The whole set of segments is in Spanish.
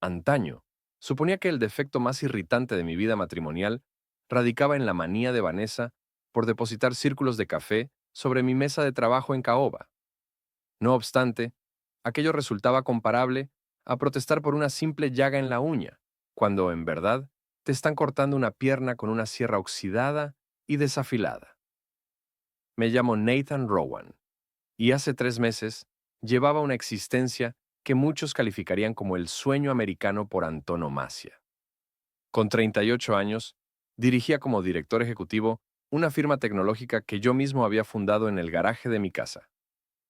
Antaño, suponía que el defecto más irritante de mi vida matrimonial radicaba en la manía de Vanessa por depositar círculos de café sobre mi mesa de trabajo en caoba. No obstante, aquello resultaba comparable a protestar por una simple llaga en la uña, cuando, en verdad, te están cortando una pierna con una sierra oxidada y desafilada. Me llamo Nathan Rowan, y hace 3 meses llevaba una existencia que muchos calificarían como el sueño americano por antonomasia. Con 38 años, dirigía como director ejecutivo una firma tecnológica que yo mismo había fundado en el garaje de mi casa,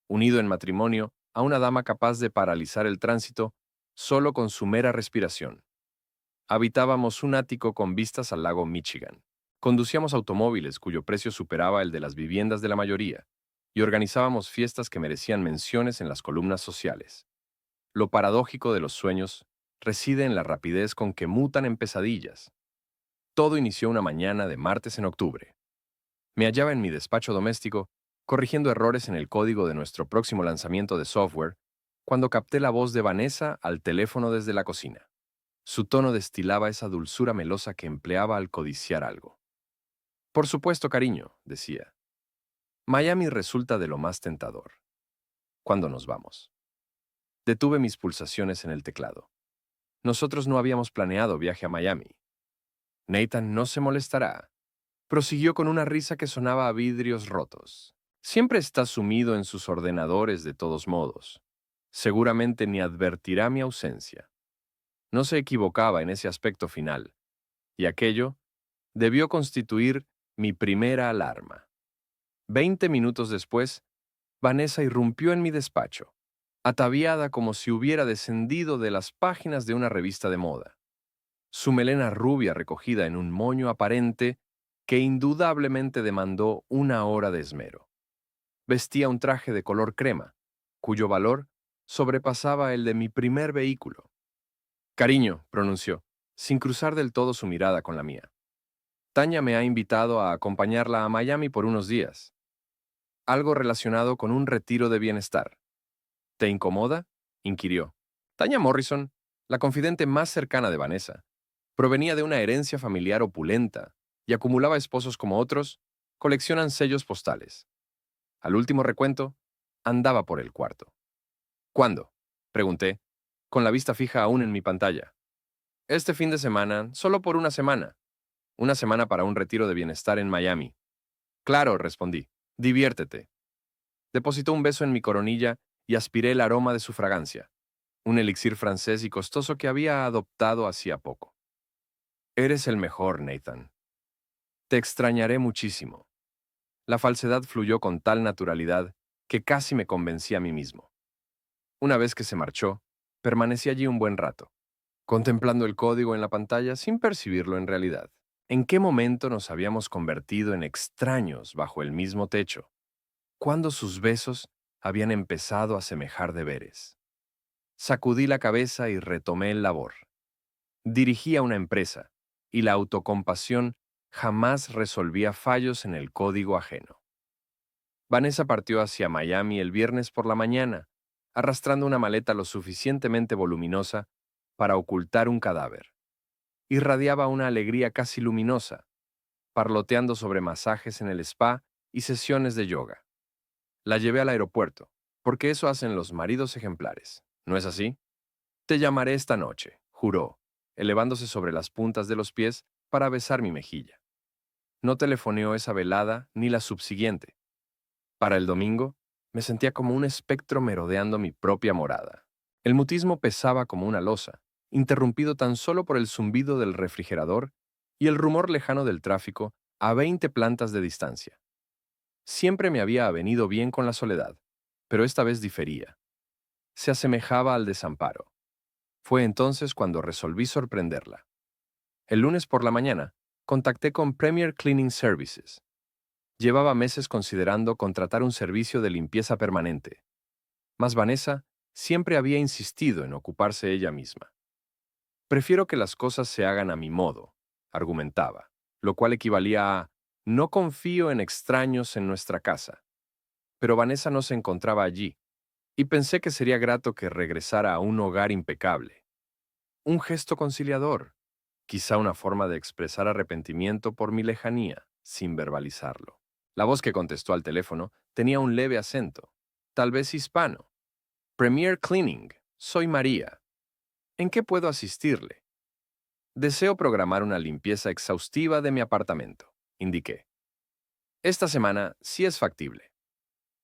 unido en matrimonio a una dama capaz de paralizar el tránsito solo con su mera respiración. Habitábamos un ático con vistas al lago Michigan. Conducíamos automóviles cuyo precio superaba el de las viviendas de la mayoría, y organizábamos fiestas que merecían menciones en las columnas sociales. Lo paradójico de los sueños reside en la rapidez con que mutan en pesadillas. Todo inició una mañana de martes en octubre. Me hallaba en mi despacho doméstico, corrigiendo errores en el código de nuestro próximo lanzamiento de software, cuando capté la voz de Vanessa al teléfono desde la cocina. Su tono destilaba esa dulzura melosa que empleaba al codiciar algo. Por supuesto, cariño, decía. Miami resulta de lo más tentador. ¿Cuándo nos vamos? Detuve mis pulsaciones en el teclado. Nosotros no habíamos planeado viaje a Miami. Nathan no se molestará. Prosiguió con una risa que sonaba a vidrios rotos. Siempre está sumido en sus ordenadores de todos modos. Seguramente ni advertirá mi ausencia. No se equivocaba en ese aspecto final, y aquello debió constituir mi primera alarma. 20 minutos después, Vanessa irrumpió en mi despacho, ataviada como si hubiera descendido de las páginas de una revista de moda. Su melena rubia recogida en un moño aparente que indudablemente demandó una hora de esmero. Vestía un traje de color crema, cuyo valor sobrepasaba el de mi primer vehículo. Cariño, pronunció, sin cruzar del todo su mirada con la mía. Tanya me ha invitado a acompañarla a Miami por unos días. Algo relacionado con un retiro de bienestar. ¿Te incomoda? Inquirió. Tanya Morrison, la confidente más cercana de Vanessa, provenía de una herencia familiar opulenta y acumulaba esposos como otros, coleccionan sellos postales. Al último recuento, andaba por el cuarto. ¿Cuándo? Pregunté, con la vista fija aún en mi pantalla. Este fin de semana, solo por una semana. Una semana para un retiro de bienestar en Miami. Claro, respondí. Diviértete. Depositó un beso en mi coronilla y aspiré el aroma de su fragancia, un elixir francés y costoso que había adoptado hacía poco. Eres el mejor, Nathan. Te extrañaré muchísimo. La falsedad fluyó con tal naturalidad que casi me convencí a mí mismo. Una vez que se marchó, permanecí allí un buen rato, contemplando el código en la pantalla sin percibirlo en realidad. ¿En qué momento nos habíamos convertido en extraños bajo el mismo techo? ¿Cuándo sus besos habían empezado a semejar deberes? Sacudí la cabeza y retomé el labor. Dirigía una empresa, y la autocompasión jamás resolvía fallos en el código ajeno. Vanessa partió hacia Miami el viernes por la mañana, arrastrando una maleta lo suficientemente voluminosa para ocultar un cadáver. Irradiaba una alegría casi luminosa, parloteando sobre masajes en el spa y sesiones de yoga. La llevé al aeropuerto, porque eso hacen los maridos ejemplares, ¿no es así? Te llamaré esta noche, juró, elevándose sobre las puntas de los pies para besar mi mejilla. No telefoneó esa velada ni la subsiguiente. Para el domingo, me sentía como un espectro merodeando mi propia morada. El mutismo pesaba como una losa, interrumpido tan solo por el zumbido del refrigerador y el rumor lejano del tráfico a 20 plantas de distancia. Siempre me había avenido bien con la soledad, pero esta vez difería. Se asemejaba al desamparo. Fue entonces cuando resolví sorprenderla. El lunes por la mañana, contacté con Premier Cleaning Services. Llevaba meses considerando contratar un servicio de limpieza permanente, mas Vanessa siempre había insistido en ocuparse ella misma. Prefiero que las cosas se hagan a mi modo, argumentaba, lo cual equivalía a no confío en extraños en nuestra casa. Pero Vanessa no se encontraba allí, y pensé que sería grato que regresara a un hogar impecable. Un gesto conciliador, quizá una forma de expresar arrepentimiento por mi lejanía, sin verbalizarlo. La voz que contestó al teléfono tenía un leve acento, tal vez hispano. Premier Cleaning, soy María. ¿En qué puedo asistirle? Deseo programar una limpieza exhaustiva de mi apartamento, indiqué. Esta semana sí es factible.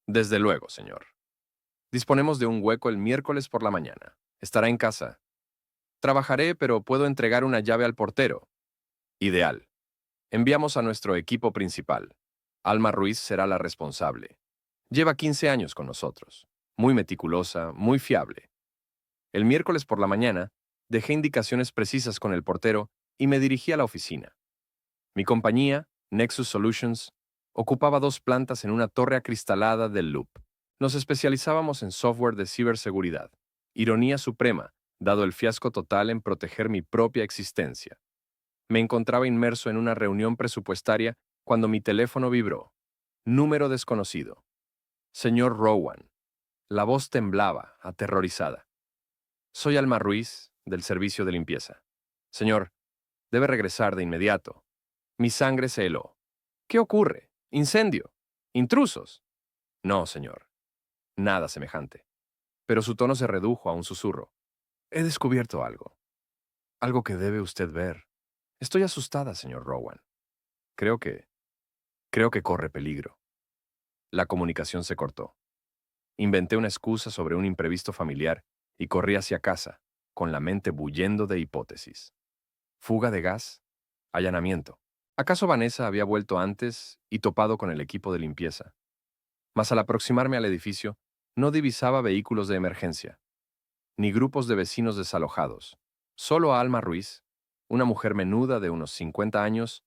Desde luego, señor. Disponemos de un hueco el miércoles por la mañana. ¿Estará en casa? Trabajaré, pero puedo entregar una llave al portero. Ideal. Enviamos a nuestro equipo principal. Alma Ruiz será la responsable. Lleva 15 años con nosotros. Muy meticulosa, muy fiable. El miércoles por la mañana, dejé indicaciones precisas con el portero y me dirigí a la oficina. Mi compañía, Nexus Solutions, ocupaba 2 plantas en una torre acristalada del Loop. Nos especializábamos en software de ciberseguridad. Ironía suprema, dado el fiasco total en proteger mi propia existencia. Me encontraba inmerso en una reunión presupuestaria cuando mi teléfono vibró. Número desconocido. Señor Rowan. La voz temblaba, aterrorizada. Soy Alma Ruiz, del servicio de limpieza. Señor, debe regresar de inmediato. Mi sangre se heló. ¿Qué ocurre? ¿Incendio? ¿Intrusos? No, señor. Nada semejante. Pero su tono se redujo a un susurro. He descubierto algo. Algo que debe usted ver. Estoy asustada, señor Rowan. Creo que corre peligro. La comunicación se cortó. Inventé una excusa sobre un imprevisto familiar y corrí hacia casa, con la mente bullendo de hipótesis. ¿Fuga de gas? ¿Allanamiento? ¿Acaso Vanessa había vuelto antes y topado con el equipo de limpieza? Mas al aproximarme al edificio, no divisaba vehículos de emergencia, ni grupos de vecinos desalojados. Solo a Alma Ruiz, una mujer menuda de unos 50 años,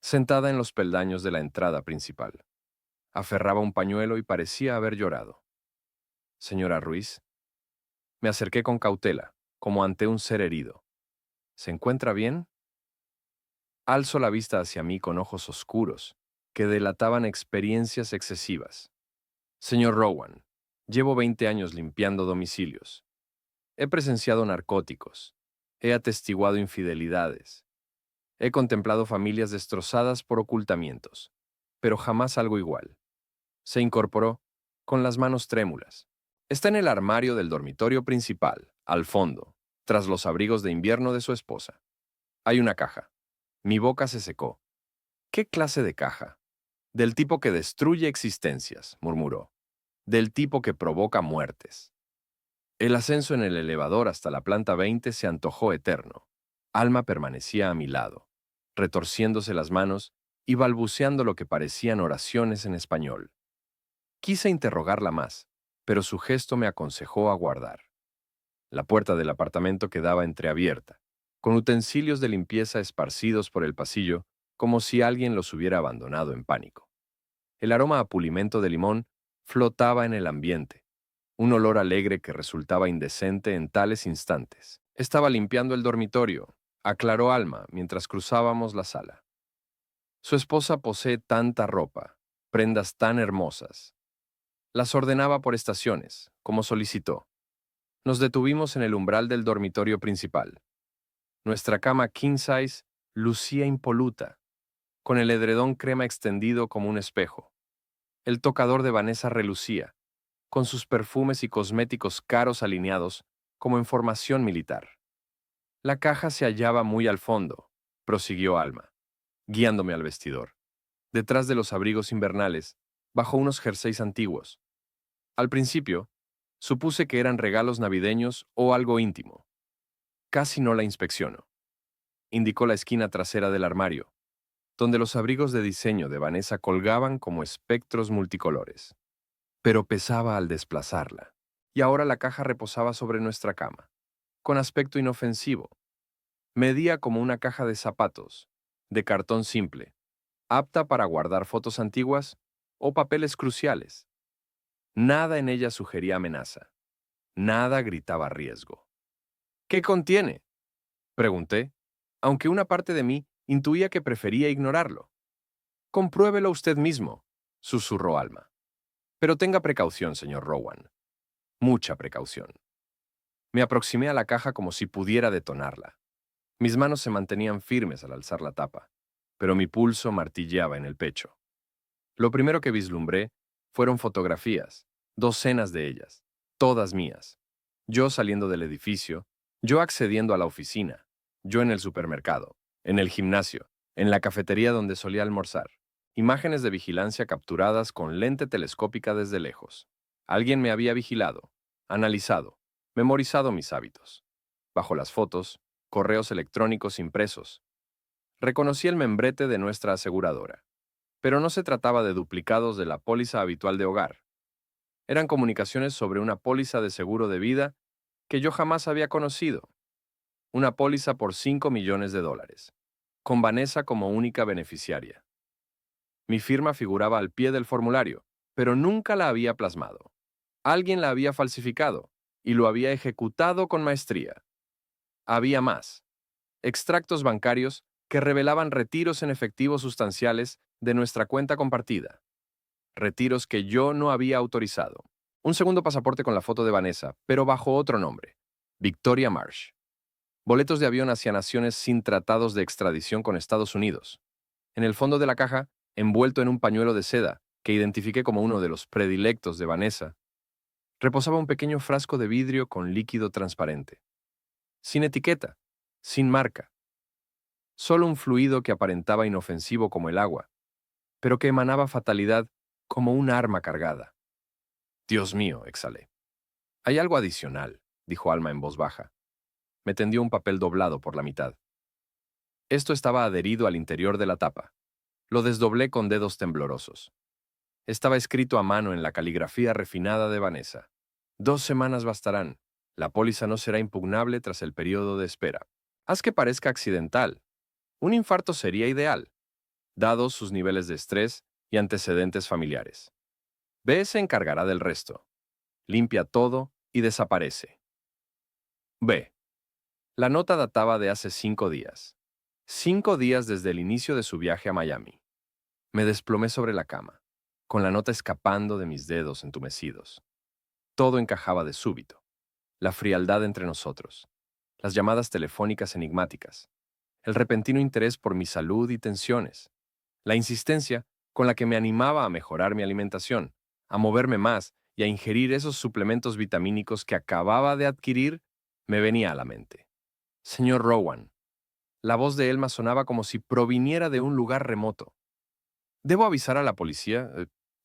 sentada en los peldaños de la entrada principal. Aferraba un pañuelo y parecía haber llorado. Señora Ruiz, me acerqué con cautela, como ante un ser herido. ¿Se encuentra bien? Alzó la vista hacia mí con ojos oscuros, que delataban experiencias excesivas. Señor Rowan, llevo 20 años limpiando domicilios. He presenciado narcóticos. He atestiguado infidelidades. He contemplado familias destrozadas por ocultamientos, pero jamás algo igual. Se incorporó, con las manos trémulas. Está en el armario del dormitorio principal, al fondo, tras los abrigos de invierno de su esposa. Hay una caja. Mi boca se secó. ¿Qué clase de caja? Del tipo que destruye existencias, murmuró. Del tipo que provoca muertes. El ascenso en el elevador hasta la planta 20 se antojó eterno. Alma permanecía a mi lado, retorciéndose las manos y balbuceando lo que parecían oraciones en español. Quise interrogarla más, pero su gesto me aconsejó aguardar. La puerta del apartamento quedaba entreabierta, con utensilios de limpieza esparcidos por el pasillo, como si alguien los hubiera abandonado en pánico. El aroma a pulimento de limón flotaba en el ambiente, un olor alegre que resultaba indecente en tales instantes. Estaba limpiando el dormitorio, aclaró Alma mientras cruzábamos la sala. Su esposa posee tanta ropa, prendas tan hermosas. Las ordenaba por estaciones, como solicitó. Nos detuvimos en el umbral del dormitorio principal. Nuestra cama king size lucía impoluta, con el edredón crema extendido como un espejo. El tocador de Vanessa relucía, con sus perfumes y cosméticos caros alineados como en formación militar. La caja se hallaba muy al fondo, prosiguió Alma, guiándome al vestidor, detrás de los abrigos invernales, bajo unos jerseys antiguos. Al principio, supuse que eran regalos navideños o algo íntimo. Casi no la inspecciono. Indicó la esquina trasera del armario, donde los abrigos de diseño de Vanessa colgaban como espectros multicolores. Pero pesaba al desplazarla, y ahora la caja reposaba sobre nuestra cama, con aspecto inofensivo. Medía como una caja de zapatos, de cartón simple, apta para guardar fotos antiguas o papeles cruciales. Nada en ella sugería amenaza, nada gritaba riesgo. ¿Qué contiene?, pregunté, aunque una parte de mí intuía que prefería ignorarlo. Compruébelo usted mismo, susurró Alma. Pero tenga precaución, señor Rowan. Mucha precaución. Me aproximé a la caja como si pudiera detonarla. Mis manos se mantenían firmes al alzar la tapa, pero mi pulso martilleaba en el pecho. Lo primero que vislumbré fueron fotografías, docenas de ellas, todas mías. Yo saliendo del edificio, yo accediendo a la oficina, yo en el supermercado, en el gimnasio, en la cafetería donde solía almorzar. Imágenes de vigilancia capturadas con lente telescópica desde lejos. Alguien me había vigilado, analizado, memorizado mis hábitos. Bajo las fotos, correos electrónicos impresos. Reconocí el membrete de nuestra aseguradora. Pero no se trataba de duplicados de la póliza habitual de hogar. Eran comunicaciones sobre una póliza de seguro de vida que yo jamás había conocido. Una póliza por $5 millones, con Vanessa como única beneficiaria. Mi firma figuraba al pie del formulario, pero nunca la había plasmado. Alguien la había falsificado y lo había ejecutado con maestría. Había más. Extractos bancarios que revelaban retiros en efectivo sustanciales de nuestra cuenta compartida. Retiros que yo no había autorizado. Un segundo pasaporte con la foto de Vanessa, pero bajo otro nombre. Victoria Marsh. Boletos de avión hacia naciones sin tratados de extradición con Estados Unidos. En el fondo de la caja, envuelto en un pañuelo de seda, que identifiqué como uno de los predilectos de Vanessa, reposaba un pequeño frasco de vidrio con líquido transparente. Sin etiqueta, sin marca. Solo un fluido que aparentaba inofensivo como el agua, pero que emanaba fatalidad como un arma cargada. Dios mío, exhalé. Hay algo adicional, dijo Alma en voz baja. Me tendió un papel doblado por la mitad. Esto estaba adherido al interior de la tapa. Lo desdoblé con dedos temblorosos. Estaba escrito a mano en la caligrafía refinada de Vanessa. 2 semanas bastarán. La póliza no será impugnable tras el periodo de espera. Haz que parezca accidental. Un infarto sería ideal, dados sus niveles de estrés y antecedentes familiares. B se encargará del resto. Limpia todo y desaparece. B. La nota databa de hace 5 días. 5 días desde el inicio de su viaje a Miami. Me desplomé sobre la cama, con la nota escapando de mis dedos entumecidos. Todo encajaba de súbito. La frialdad entre nosotros, las llamadas telefónicas enigmáticas, el repentino interés por mi salud y tensiones, la insistencia con la que me animaba a mejorar mi alimentación, a moverme más y a ingerir esos suplementos vitamínicos que acababa de adquirir, me venía a la mente. Señor Rowan. La voz de Elma sonaba como si proviniera de un lugar remoto. ¿Debo avisar a la policía?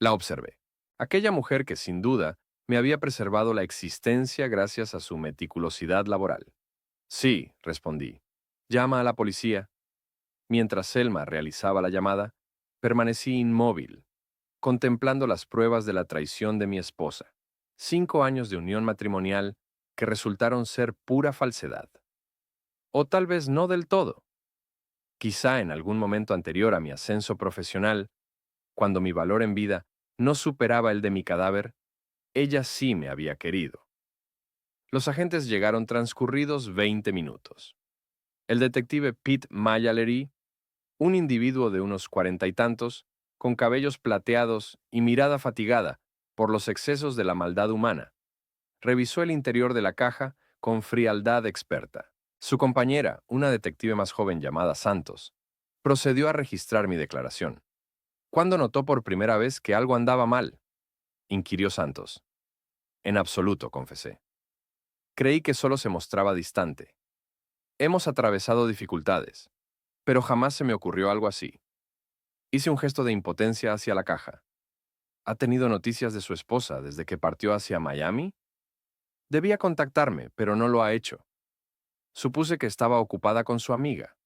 La observé. Aquella mujer que, sin duda, me había preservado la existencia gracias a su meticulosidad laboral. Sí, respondí. Llama a la policía. Mientras Elma realizaba la llamada, permanecí inmóvil, contemplando las pruebas de la traición de mi esposa. 5 años de unión matrimonial que resultaron ser pura falsedad. O tal vez no del todo. Quizá en algún momento anterior a mi ascenso profesional, cuando mi valor en vida no superaba el de mi cadáver, ella sí me había querido. Los agentes llegaron transcurridos 20 minutos. El detective Pete Mallory, un individuo de unos 40 y tantos, con cabellos plateados y mirada fatigada por los excesos de la maldad humana, revisó el interior de la caja con frialdad experta. Su compañera, una detective más joven llamada Santos, procedió a registrar mi declaración. ¿Cuándo notó por primera vez que algo andaba mal?, inquirió Santos. En absoluto, confesé. Creí que solo se mostraba distante. Hemos atravesado dificultades, pero jamás se me ocurrió algo así. Hice un gesto de impotencia hacia la caja. ¿Ha tenido noticias de su esposa desde que partió hacia Miami? Debía contactarme, pero no lo ha hecho. Supuse que estaba ocupada con su amiga.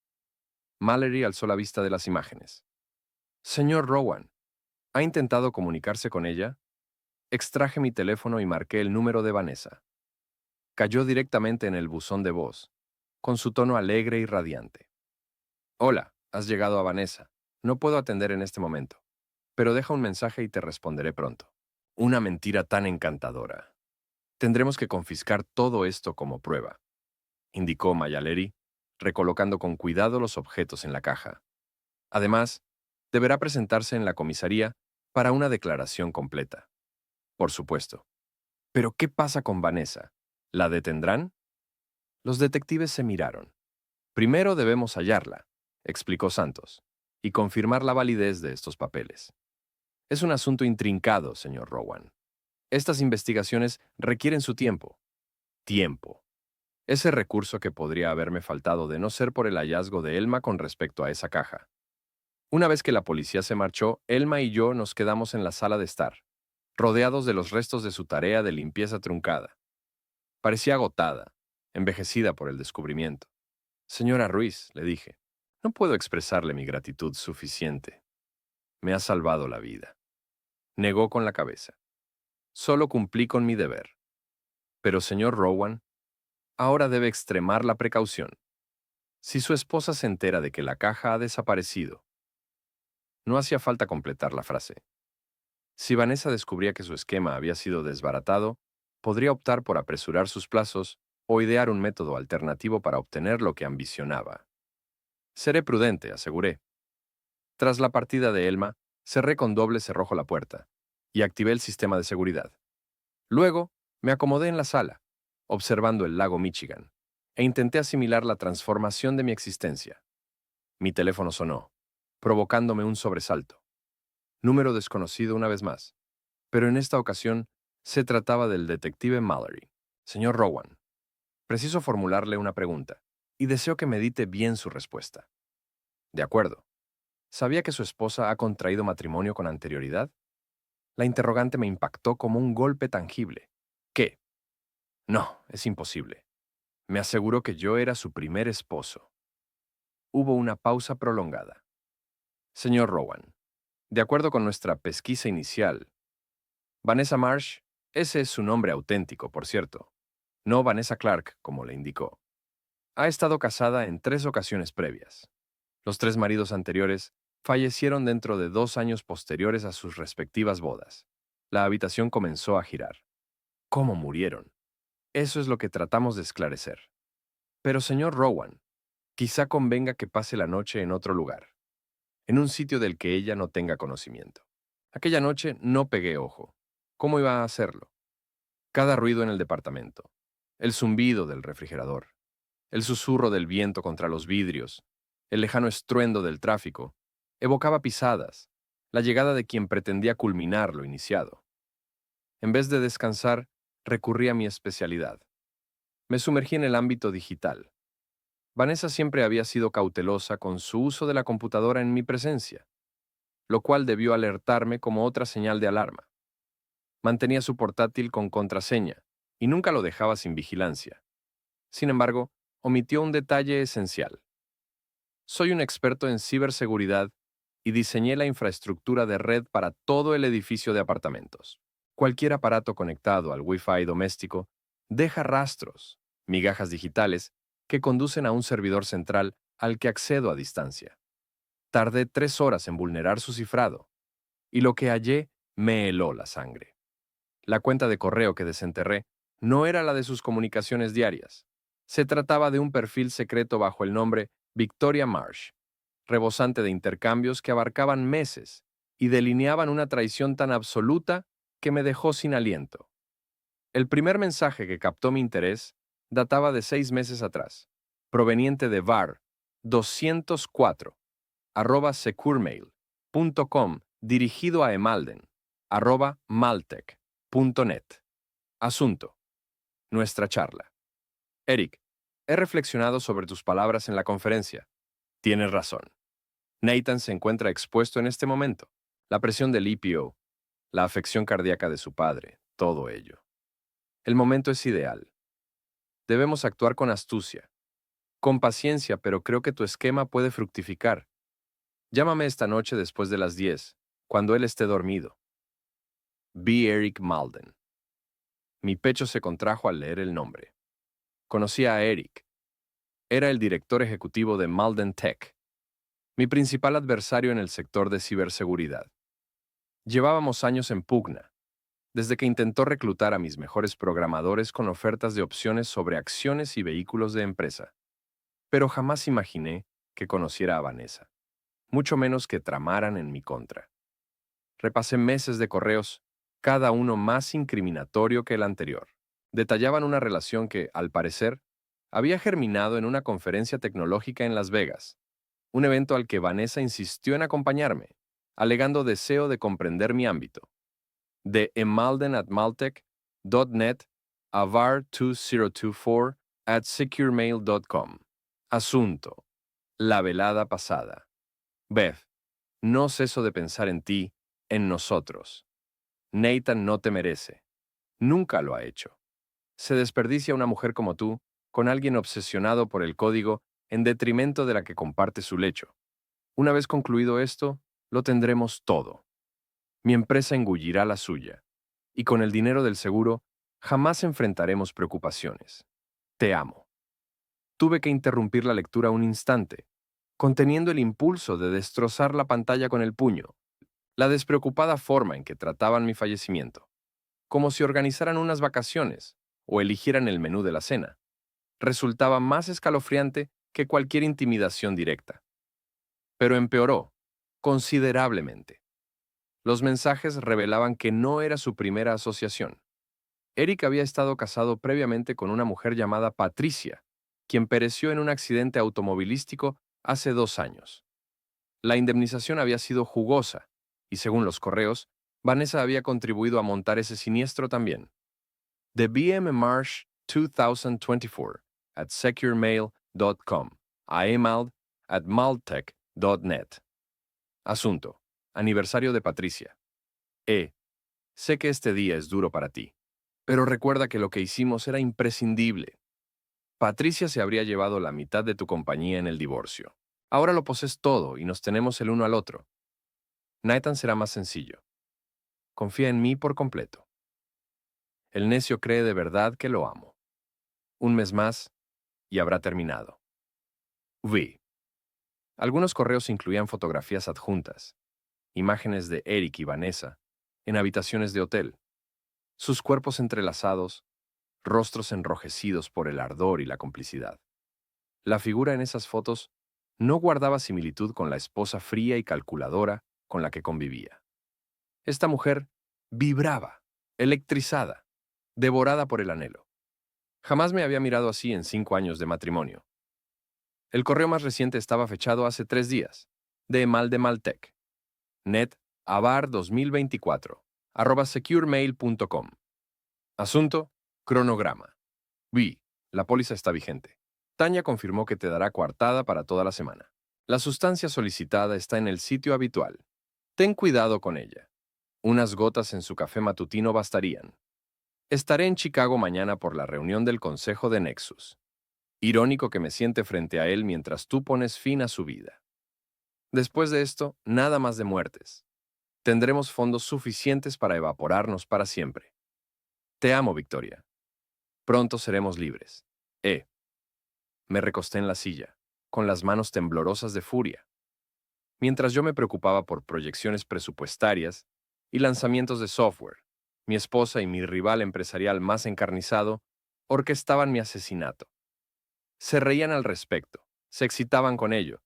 Mallory alzó la vista de las imágenes. Señor Rowan, ¿ha intentado comunicarse con ella? Extraje mi teléfono y marqué el número de Vanessa. Cayó directamente en el buzón de voz, con su tono alegre y radiante. Hola, has llegado a Vanessa. No puedo atender en este momento, pero deja un mensaje y te responderé pronto. Una mentira tan encantadora. Tendremos que confiscar todo esto como prueba, indicó Mayaleri, recolocando con cuidado los objetos en la caja. Además, deberá presentarse en la comisaría para una declaración completa. Por supuesto. Pero ¿qué pasa con Vanessa? ¿La detendrán? Los detectives se miraron. Primero debemos hallarla, explicó Santos, y confirmar la validez de estos papeles. Es un asunto intrincado, señor Rowan. Estas investigaciones requieren su tiempo. Tiempo. Ese recurso que podría haberme faltado de no ser por el hallazgo de Elma con respecto a esa caja. Una vez que la policía se marchó, Elma y yo nos quedamos en la sala de estar, rodeados de los restos de su tarea de limpieza truncada. Parecía agotada, envejecida por el descubrimiento. Señora Ruiz, le dije, no puedo expresarle mi gratitud suficiente. Me ha salvado la vida. Negó con la cabeza. Solo cumplí con mi deber. Pero, señor Rowan, ahora debe extremar la precaución. Si su esposa se entera de que la caja ha desaparecido, no hacía falta completar la frase. Si Vanessa descubría que su esquema había sido desbaratado, podría optar por apresurar sus plazos o idear un método alternativo para obtener lo que ambicionaba. Seré prudente, aseguré. Tras la partida de Elma, cerré con doble cerrojo la puerta y activé el sistema de seguridad. Luego, me acomodé en la sala, observando el lago Michigan, e intenté asimilar la transformación de mi existencia. Mi teléfono sonó, provocándome un sobresalto. Número desconocido una vez más, pero en esta ocasión se trataba del detective Mallory. Señor Rowan, preciso formularle una pregunta, y deseo que medite bien su respuesta. De acuerdo. ¿Sabía que su esposa ha contraído matrimonio con anterioridad? La interrogante me impactó como un golpe tangible. ¿Qué? No, es imposible. Me aseguró que yo era su primer esposo. Hubo una pausa prolongada. Señor Rowan, de acuerdo con nuestra pesquisa inicial, Vanessa Marsh, ese es su nombre auténtico, por cierto, no Vanessa Clark, como le indicó. Ha estado casada en 3 ocasiones previas. Los 3 maridos anteriores fallecieron dentro de 2 años posteriores a sus respectivas bodas. La habitación comenzó a girar. ¿Cómo murieron? Eso es lo que tratamos de esclarecer. Pero, señor Rowan, quizá convenga que pase la noche en otro lugar, en un sitio del que ella no tenga conocimiento. Aquella noche no pegué ojo. ¿Cómo iba a hacerlo? Cada ruido en el departamento, el zumbido del refrigerador, el susurro del viento contra los vidrios, el lejano estruendo del tráfico, evocaba pisadas, la llegada de quien pretendía culminar lo iniciado. En vez de descansar, recurrí a mi especialidad. Me sumergí en el ámbito digital. Vanessa siempre había sido cautelosa con su uso de la computadora en mi presencia, lo cual debió alertarme como otra señal de alarma. Mantenía su portátil con contraseña y nunca lo dejaba sin vigilancia. Sin embargo, omitió un detalle esencial. Soy un experto en ciberseguridad y diseñé la infraestructura de red para todo el edificio de apartamentos. Cualquier aparato conectado al Wi-Fi doméstico deja rastros, migajas digitales, que conducen a un servidor central al que accedo a distancia. Tardé 3 horas en vulnerar su cifrado, y lo que hallé me heló la sangre. La cuenta de correo que desenterré no era la de sus comunicaciones diarias. Se trataba de un perfil secreto bajo el nombre Victoria Marsh, rebosante de intercambios que abarcaban meses y delineaban una traición tan absoluta que me dejó sin aliento. El primer mensaje que captó mi interés databa de 6 meses atrás, proveniente de var 204, @securemail.com, dirigido a emalden, @maltec.net. Asunto: nuestra charla. Eric, he reflexionado sobre tus palabras en la conferencia. Tienes razón. Nathan se encuentra expuesto en este momento. La presión del EPO, la afección cardíaca de su padre, todo ello. El momento es ideal. Debemos actuar con astucia, con paciencia, pero creo que tu esquema puede fructificar. Llámame esta noche después de las 10, cuando él esté dormido. B. Eric Malden. Mi pecho se contrajo al leer el nombre. Conocía a Eric. Era el director ejecutivo de Malden Tech, mi principal adversario en el sector de ciberseguridad. Llevábamos años en pugna, desde que intentó reclutar a mis mejores programadores con ofertas de opciones sobre acciones y vehículos de empresa. Pero jamás imaginé que conociera a Vanessa, mucho menos que tramaran en mi contra. Repasé meses de correos, cada uno más incriminatorio que el anterior. Detallaban una relación que, al parecer, había germinado en una conferencia tecnológica en Las Vegas, un evento al que Vanessa insistió en acompañarme, alegando deseo de comprender mi ámbito. De emalden@maltech.net a var2024@securemail.com. Asunto: la velada pasada. Beth, no ceso de pensar en ti, en nosotros. Nathan no te merece. Nunca lo ha hecho. Se desperdicia una mujer como tú con alguien obsesionado por el código en detrimento de la que comparte su lecho. Una vez concluido esto, lo tendremos todo. Mi empresa engullirá la suya, y con el dinero del seguro jamás enfrentaremos preocupaciones. Te amo. Tuve que interrumpir la lectura un instante, conteniendo el impulso de destrozar la pantalla con el puño, la despreocupada forma en que trataban mi fallecimiento, como si organizaran unas vacaciones o eligieran el menú de la cena, resultaba más escalofriante que cualquier intimidación directa. Pero empeoró, considerablemente. Los mensajes revelaban que no era su primera asociación. Eric había estado casado previamente con una mujer llamada Patricia, quien pereció en un accidente automovilístico hace 2 años. La indemnización había sido jugosa, y según los correos, Vanessa había contribuido a montar ese siniestro también. The BM March 2024 at securemail.com, a emald@maltech.net. Asunto: aniversario de Patricia. Sé que este día es duro para ti, pero recuerda que lo que hicimos era imprescindible. Patricia se habría llevado la mitad de tu compañía en el divorcio. Ahora lo posees todo y nos tenemos el uno al otro. Nathan será más sencillo. Confía en mí por completo. El necio cree de verdad que lo amo. Un mes más y habrá terminado. V. Algunos correos incluían fotografías adjuntas, imágenes de Eric y Vanessa, en habitaciones de hotel, sus cuerpos entrelazados, rostros enrojecidos por el ardor y la complicidad. La figura en esas fotos no guardaba similitud con la esposa fría y calculadora con la que convivía. Esta mujer vibraba, electrizada, devorada por el anhelo. Jamás me había mirado así en 5 años de matrimonio. El correo más reciente estaba fechado hace 3 días, de Maltech. Net avar 2024, @securemail.com. Asunto: cronograma. La póliza está vigente. Tania confirmó que te dará coartada para toda la semana. La sustancia solicitada está en el sitio habitual. Ten cuidado con ella. Unas gotas en su café matutino bastarían. Estaré en Chicago mañana por la reunión del Consejo de Nexus. Irónico que me siente frente a él mientras tú pones fin a su vida. Después de esto, nada más de muertes. Tendremos fondos suficientes para evaporarnos para siempre. Te amo, Victoria. Pronto seremos libres. Me recosté en la silla, con las manos temblorosas de furia. Mientras yo me preocupaba por proyecciones presupuestarias y lanzamientos de software, mi esposa y mi rival empresarial más encarnizado orquestaban mi asesinato. Se reían al respecto, se excitaban con ello,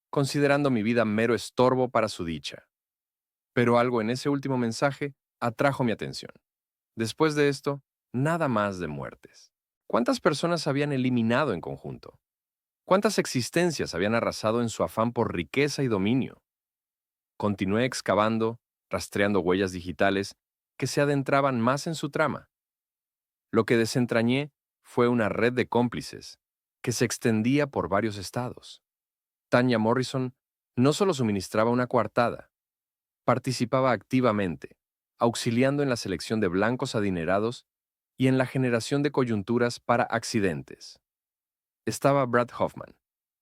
considerando mi vida mero estorbo para su dicha. Pero algo en ese último mensaje atrajo mi atención. Después de esto, nada más de muertes. ¿Cuántas personas habían eliminado en conjunto? ¿Cuántas existencias habían arrasado en su afán por riqueza y dominio? Continué excavando, rastreando huellas digitales que se adentraban más en su trama. Lo que desentrañé fue una red de cómplices que se extendía por varios estados. Tanya Morrison no solo suministraba una coartada, participaba activamente, auxiliando en la selección de blancos adinerados y en la generación de coyunturas para accidentes. Estaba Brad Hoffman,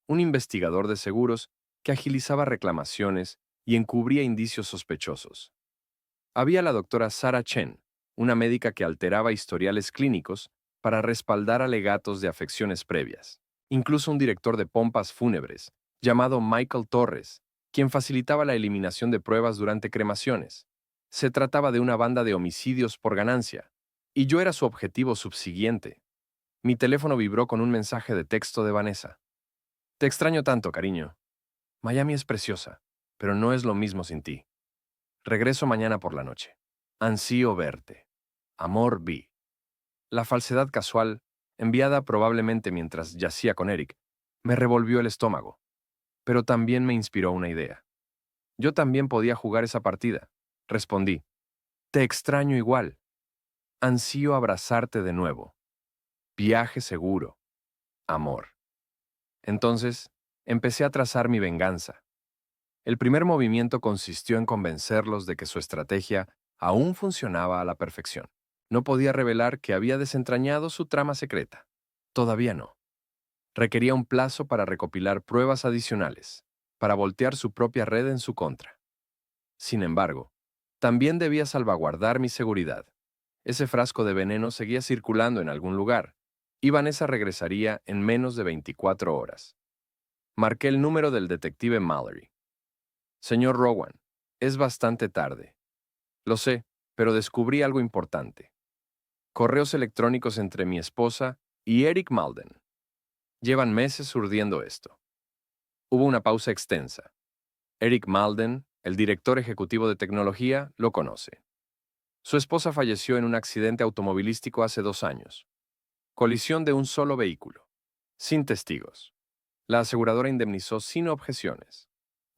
un investigador de seguros que agilizaba reclamaciones y encubría indicios sospechosos. Había la doctora Sarah Chen, una médica que alteraba historiales clínicos para respaldar alegatos de afecciones previas. Incluso un director de pompas fúnebres, llamado Michael Torres, quien facilitaba la eliminación de pruebas durante cremaciones. Se trataba de una banda de homicidios por ganancia, y yo era su objetivo subsiguiente. Mi teléfono vibró con un mensaje de texto de Vanessa. Te extraño tanto, cariño. Miami es preciosa, pero no es lo mismo sin ti. Regreso mañana por la noche. Ansío verte. Amor, Vi. La falsedad casual, enviada probablemente mientras yacía con Eric, me revolvió el estómago, pero también me inspiró una idea. Yo también podía jugar esa partida. Respondí, te extraño igual. Ansío abrazarte de nuevo. Viaje seguro. Amor. Entonces, empecé a trazar mi venganza. El primer movimiento consistió en convencerlos de que su estrategia aún funcionaba a la perfección. No podía revelar que había desentrañado su trama secreta. Todavía no. Requería un plazo para recopilar pruebas adicionales, para voltear su propia red en su contra. Sin embargo, también debía salvaguardar mi seguridad. Ese frasco de veneno seguía circulando en algún lugar, y Vanessa regresaría en menos de 24 horas. Marqué el número del detective Mallory. Señor Rowan, es bastante tarde. Lo sé, pero descubrí algo importante. Correos electrónicos entre mi esposa y Eric Malden. Llevan meses urdiendo esto. Hubo una pausa extensa. Eric Malden, el director ejecutivo de tecnología, lo conoce. Su esposa falleció en un accidente automovilístico hace 2 años. Colisión de un solo vehículo. Sin testigos. La aseguradora indemnizó sin objeciones.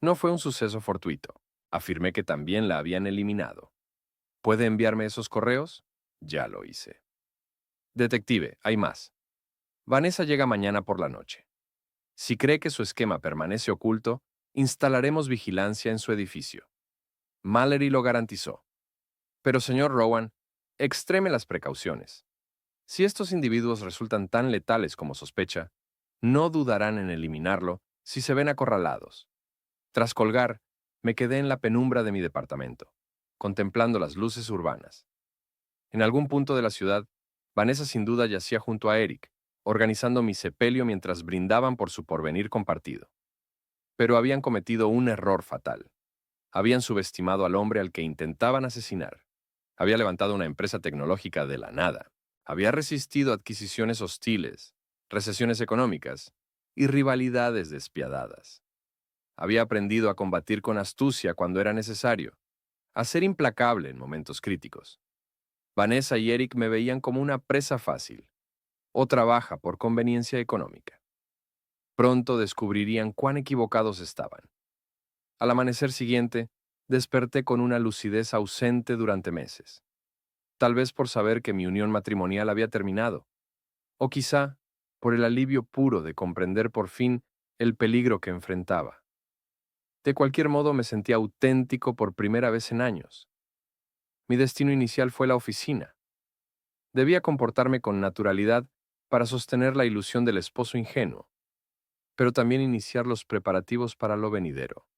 No fue un suceso fortuito. Afirmé que también la habían eliminado. ¿Puede enviarme esos correos? Ya lo hice. Detective, hay más. Vanessa llega mañana por la noche. Si cree que su esquema permanece oculto, instalaremos vigilancia en su edificio. Mallory lo garantizó. Pero, señor Rowan, extreme las precauciones. Si estos individuos resultan tan letales como sospecha, no dudarán en eliminarlo si se ven acorralados. Tras colgar, me quedé en la penumbra de mi departamento, contemplando las luces urbanas. En algún punto de la ciudad, Vanessa sin duda yacía junto a Eric, organizando mi sepelio mientras brindaban por su porvenir compartido. Pero habían cometido un error fatal. Habían subestimado al hombre al que intentaban asesinar. Había levantado una empresa tecnológica de la nada. Había resistido adquisiciones hostiles, recesiones económicas y rivalidades despiadadas. Había aprendido a combatir con astucia cuando era necesario, a ser implacable en momentos críticos. Vanessa y Eric me veían como una presa fácil, o trabaja por conveniencia económica. Pronto descubrirían cuán equivocados estaban. Al amanecer siguiente, desperté con una lucidez ausente durante meses. Tal vez por saber que mi unión matrimonial había terminado, o quizá por el alivio puro de comprender por fin el peligro que enfrentaba. De cualquier modo, me sentía auténtico por primera vez en años. Mi destino inicial fue la oficina. Debía comportarme con naturalidad para sostener la ilusión del esposo ingenuo, pero también iniciar los preparativos para lo venidero.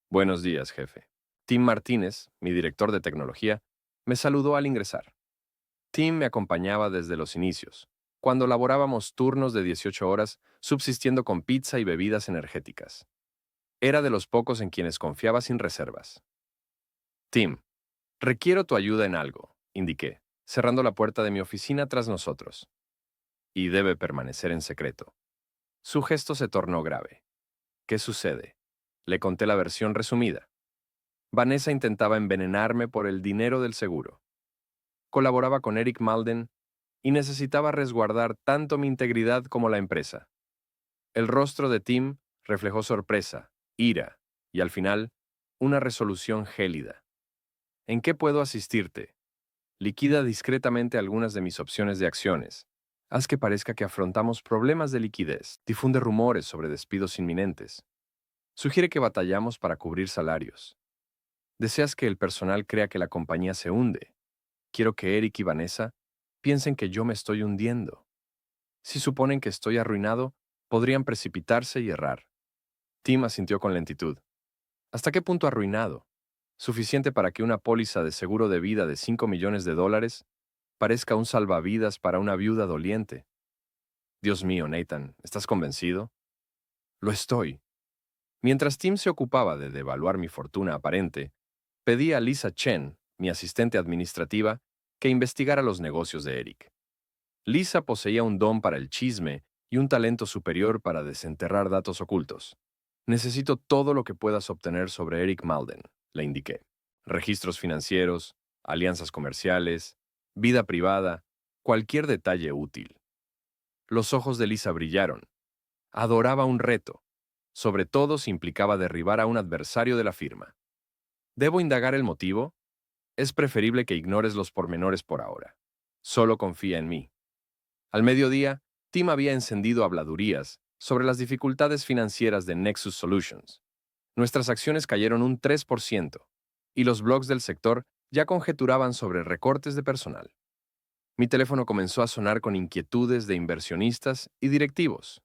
Buenos días, jefe. Tim Martínez, mi director de tecnología, me saludó al ingresar. Tim me acompañaba desde los inicios, cuando laborábamos turnos de 18 horas, subsistiendo con pizza y bebidas energéticas. Era de los pocos en quienes confiaba sin reservas. Tim, requiero tu ayuda en algo, indiqué, cerrando la puerta de mi oficina tras nosotros. Y debe permanecer en secreto. Su gesto se tornó grave. ¿Qué sucede? Le conté la versión resumida. Vanessa intentaba envenenarme por el dinero del seguro. Colaboraba con Eric Malden y necesitaba resguardar tanto mi integridad como la empresa. El rostro de Tim reflejó sorpresa, ira y, al final, una resolución gélida. ¿En qué puedo asistirte? Liquida discretamente algunas de mis opciones de acciones. Haz que parezca que afrontamos problemas de liquidez. Difunde rumores sobre despidos inminentes. Sugiere que batallamos para cubrir salarios. Deseas que el personal crea que la compañía se hunde. Quiero que Eric y Vanessa piensen que yo me estoy hundiendo. Si suponen que estoy arruinado, podrían precipitarse y errar. Tim asintió con lentitud. ¿Hasta qué punto arruinado? Suficiente para que una póliza de seguro de vida de $5 millones parezca un salvavidas para una viuda doliente. Dios mío, Nathan, ¿estás convencido? Lo estoy. Mientras Tim se ocupaba de devaluar mi fortuna aparente, pedí a Lisa Chen, mi asistente administrativa, que investigara los negocios de Eric. Lisa poseía un don para el chisme y un talento superior para desenterrar datos ocultos. Necesito todo lo que puedas obtener sobre Eric Malden, le indiqué. Registros financieros, alianzas comerciales, vida privada, cualquier detalle útil. Los ojos de Lisa brillaron. Adoraba un reto, sobre todo si implicaba derribar a un adversario de la firma. ¿Debo indagar el motivo? Es preferible que ignores los pormenores por ahora. Solo confía en mí. Al mediodía, Tim había encendido habladurías sobre las dificultades financieras de Nexus Solutions. Nuestras acciones cayeron un 3%, y los blogs del sector ya conjeturaban sobre recortes de personal. Mi teléfono comenzó a sonar con inquietudes de inversionistas y directivos.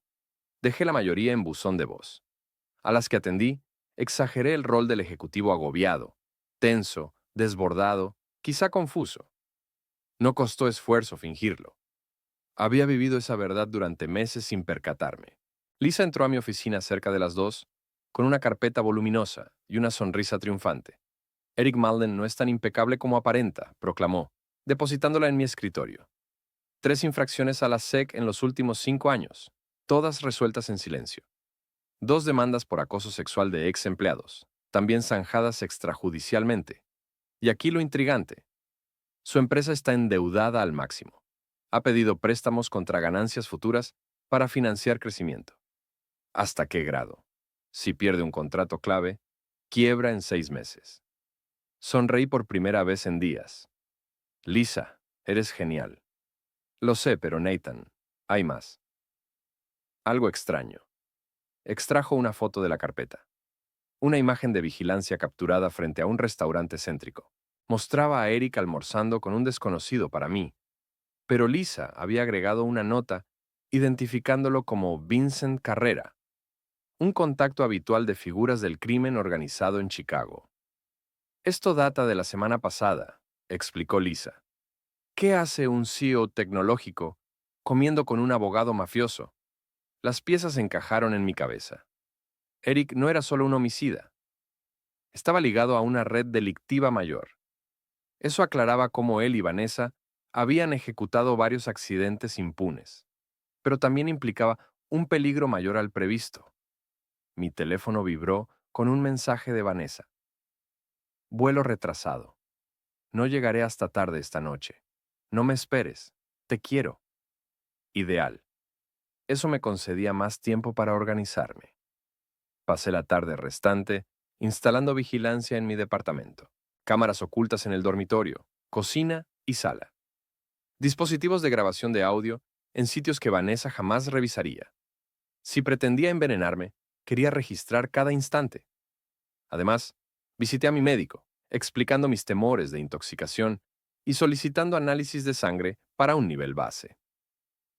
Dejé la mayoría en buzón de voz. A las que atendí, exageré el rol del ejecutivo agobiado, tenso, desbordado, quizá confuso. No costó esfuerzo fingirlo. Había vivido esa verdad durante meses sin percatarme. Lisa entró a mi oficina cerca de las 2, con una carpeta voluminosa y una sonrisa triunfante. Eric Malden no es tan impecable como aparenta, proclamó, depositándola en mi escritorio. 3 infracciones a la SEC en los últimos 5 años, todas resueltas en silencio. 2 demandas por acoso sexual de ex empleados, también zanjadas extrajudicialmente. Y aquí lo intrigante. Su empresa está endeudada al máximo. Ha pedido préstamos contra ganancias futuras para financiar crecimiento. ¿Hasta qué grado? Si pierde un contrato clave, quiebra en 6 meses. Sonreí por primera vez en días. Lisa, eres genial. Lo sé, pero Nathan, hay más. Algo extraño. Extrajo una foto de la carpeta. Una imagen de vigilancia capturada frente a un restaurante céntrico. Mostraba a Eric almorzando con un desconocido para mí, pero Lisa había agregado una nota identificándolo como Vincent Carrera, un contacto habitual de figuras del crimen organizado en Chicago. Esto data de la semana pasada, explicó Lisa. ¿Qué hace un CEO tecnológico comiendo con un abogado mafioso? Las piezas encajaron en mi cabeza. Eric no era solo un homicida. Estaba ligado a una red delictiva mayor. Eso aclaraba cómo él y Vanessa habían ejecutado varios accidentes impunes, pero también implicaba un peligro mayor al previsto. Mi teléfono vibró con un mensaje de Vanessa. Vuelo retrasado. No llegaré hasta tarde esta noche. No me esperes. Te quiero. Ideal. Eso me concedía más tiempo para organizarme. Pasé la tarde restante instalando vigilancia en mi departamento. Cámaras ocultas en el dormitorio, cocina y sala. Dispositivos de grabación de audio en sitios que Vanessa jamás revisaría. Si pretendía envenenarme, quería registrar cada instante. Además, visité a mi médico, explicando mis temores de intoxicación y solicitando análisis de sangre para un nivel base.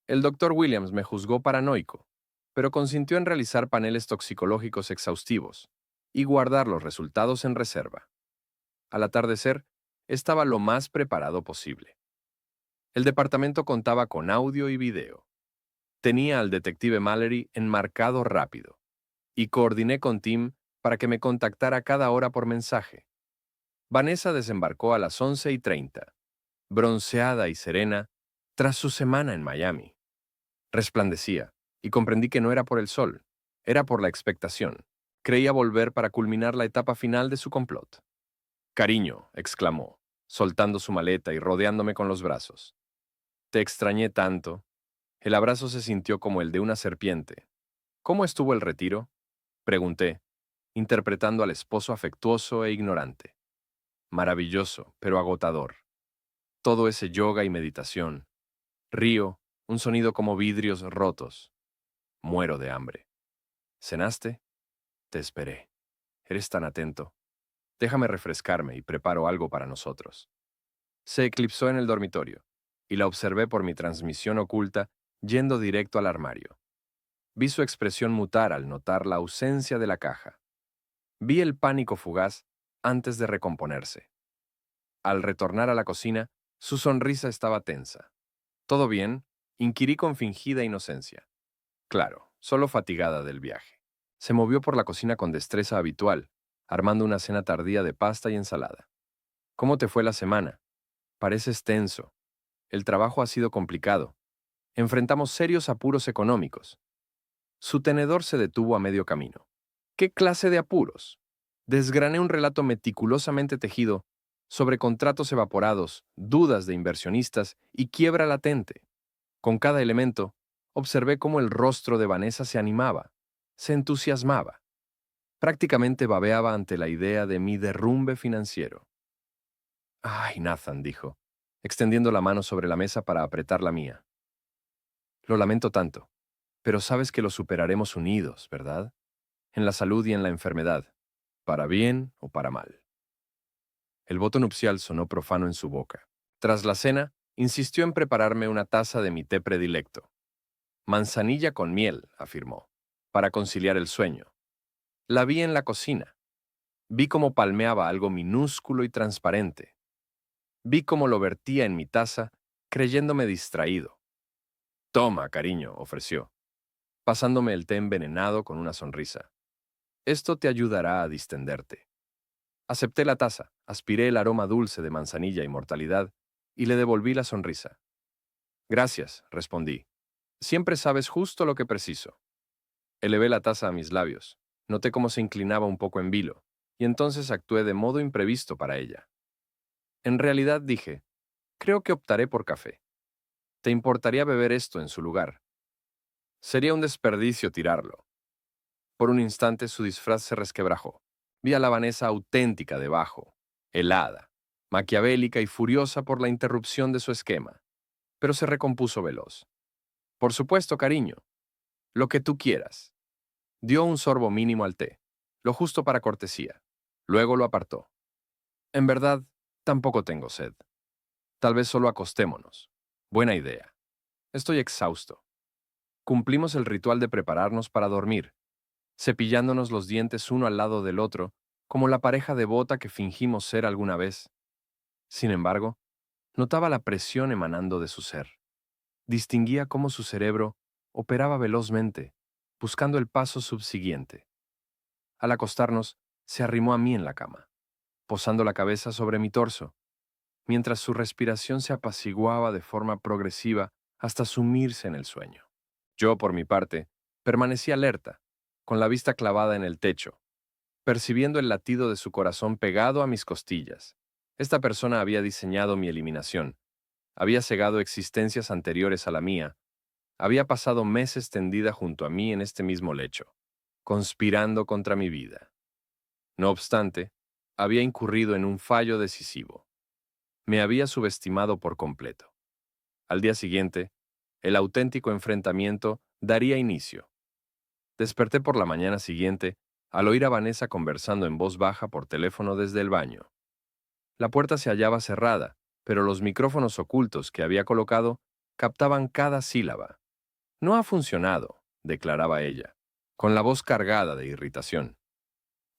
El doctor Williams me juzgó paranoico, pero consintió en realizar paneles toxicológicos exhaustivos y guardar los resultados en reserva. Al atardecer, estaba lo más preparado posible. El departamento contaba con audio y video. Tenía al detective Mallory enmarcado rápido y coordiné con Tim para que me contactara cada hora por mensaje. Vanessa desembarcó a las 11:30, bronceada y serena, tras su semana en Miami. Resplandecía, y comprendí que no era por el sol, era por la expectación. Creía volver para culminar la etapa final de su complot. Cariño, exclamó, soltando su maleta y rodeándome con los brazos. Te extrañé tanto. El abrazo se sintió como el de una serpiente. ¿Cómo estuvo el retiro? Pregunté, interpretando al esposo afectuoso e ignorante. Maravilloso, pero agotador. Todo ese yoga y meditación. Río, un sonido como vidrios rotos. Muero de hambre. ¿Cenaste? Te esperé. Eres tan atento. Déjame refrescarme y preparo algo para nosotros. Se eclipsó en el dormitorio, y la observé por mi transmisión oculta yendo directo al armario. Vi su expresión mutar al notar la ausencia de la caja. Vi el pánico fugaz antes de recomponerse. Al retornar a la cocina, su sonrisa estaba tensa. ¿Todo bien? Inquirí con fingida inocencia. Claro, solo fatigada del viaje. Se movió por la cocina con destreza habitual, armando una cena tardía de pasta y ensalada. ¿Cómo te fue la semana? Pareces tenso. El trabajo ha sido complicado. Enfrentamos serios apuros económicos. Su tenedor se detuvo a medio camino. ¿Qué clase de apuros? Desgrané un relato meticulosamente tejido sobre contratos evaporados, dudas de inversionistas y quiebra latente. Con cada elemento, observé cómo el rostro de Vanessa se animaba, se entusiasmaba. Prácticamente babeaba ante la idea de mi derrumbe financiero. Ay, Nathan, dijo, extendiendo la mano sobre la mesa para apretar la mía. Lo lamento tanto, pero sabes que lo superaremos unidos, ¿verdad? En la salud y en la enfermedad, para bien o para mal. El voto nupcial sonó profano en su boca. Tras la cena, insistió en prepararme una taza de mi té predilecto. Manzanilla con miel, afirmó, para conciliar el sueño. La vi en la cocina. Vi cómo palmeaba algo minúsculo y transparente. Vi cómo lo vertía en mi taza, creyéndome distraído. Toma, cariño, ofreció, pasándome el té envenenado con una sonrisa. Esto te ayudará a distenderte. Acepté la taza, aspiré el aroma dulce de manzanilla y mortalidad y le devolví la sonrisa. Gracias, respondí. Siempre sabes justo lo que preciso. Elevé la taza a mis labios. Noté cómo se inclinaba un poco en vilo, y entonces actué de modo imprevisto para ella. En realidad dije, creo que optaré por café. ¿Te importaría beber esto en su lugar? Sería un desperdicio tirarlo. Por un instante su disfraz se resquebrajó. Vi a la Vanessa auténtica debajo, helada, maquiavélica y furiosa por la interrupción de su esquema, pero se recompuso veloz. Por supuesto, cariño. Lo que tú quieras. Dio un sorbo mínimo al té, lo justo para cortesía. Luego lo apartó. En verdad, tampoco tengo sed. Tal vez solo acostémonos. Buena idea. Estoy exhausto. Cumplimos el ritual de prepararnos para dormir, cepillándonos los dientes uno al lado del otro, como la pareja devota que fingimos ser alguna vez. Sin embargo, notaba la presión emanando de su ser. Distinguía cómo su cerebro operaba velozmente, buscando el paso subsiguiente. Al acostarnos, se arrimó a mí en la cama, posando la cabeza sobre mi torso, mientras su respiración se apaciguaba de forma progresiva hasta sumirse en el sueño. Yo, por mi parte, permanecí alerta, con la vista clavada en el techo, percibiendo el latido de su corazón pegado a mis costillas. Esta persona había diseñado mi eliminación, había cegado existencias anteriores a la mía, había pasado meses tendida junto a mí en este mismo lecho, conspirando contra mi vida. No obstante, había incurrido en un fallo decisivo. Me había subestimado por completo. Al día siguiente, el auténtico enfrentamiento daría inicio. Desperté por la mañana siguiente al oír a Vanessa conversando en voz baja por teléfono desde el baño. La puerta se hallaba cerrada, pero los micrófonos ocultos que había colocado captaban cada sílaba. No ha funcionado, declaraba ella, con la voz cargada de irritación.